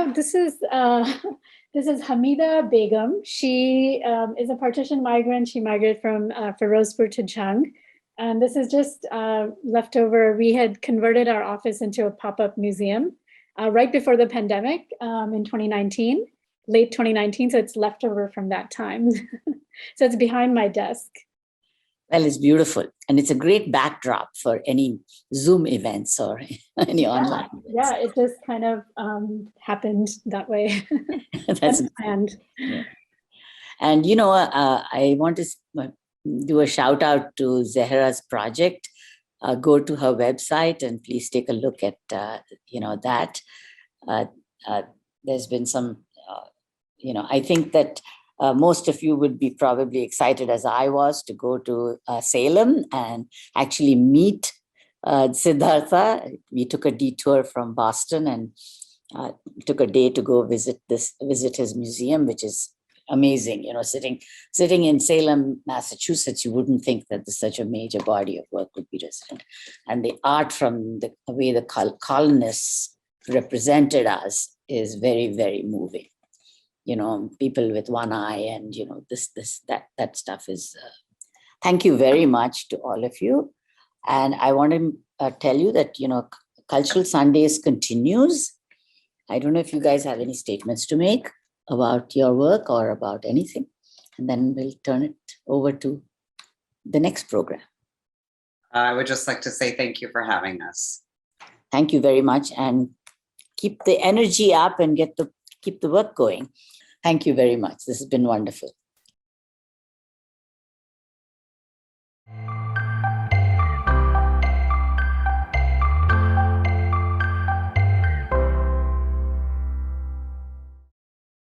[SPEAKER 2] This is Hamida Begum. She is a partition migrant. She migrated from Firozpur to Jhang. And this is just leftover. We had converted our office into a pop-up museum right before the pandemic in 2019. Late 2019, so it's leftover from that time. So it's behind my desk.
[SPEAKER 1] Well, it's beautiful. And it's a great backdrop for any Zoom events or any online events.
[SPEAKER 2] Yeah, it just kind of happened that way.
[SPEAKER 1] That's
[SPEAKER 2] planned.
[SPEAKER 1] Yeah. And, I want to do a shout out to Zehra's project. Go to her website and please take a look at, that. There's been some, I think that Most of you would be probably excited as I was to go to Salem and actually meet Siddhartha. We took a detour from Boston and took a day to go visit his museum, which is amazing. Sitting in Salem, Massachusetts, you wouldn't think that such a major body of work would be resident. And the art from the way the colonists represented us is very, very moving. People with one eye and, that stuff is, thank you very much to all of you. And I want to tell you that, Cultural Sundays continues. I don't know if you guys have any statements to make about your work or about anything. And then we'll turn it over to the next program.
[SPEAKER 3] I would just like to say thank you for having us.
[SPEAKER 1] Thank you very much. And keep the energy up and keep the work going. Thank you very much. This has been wonderful.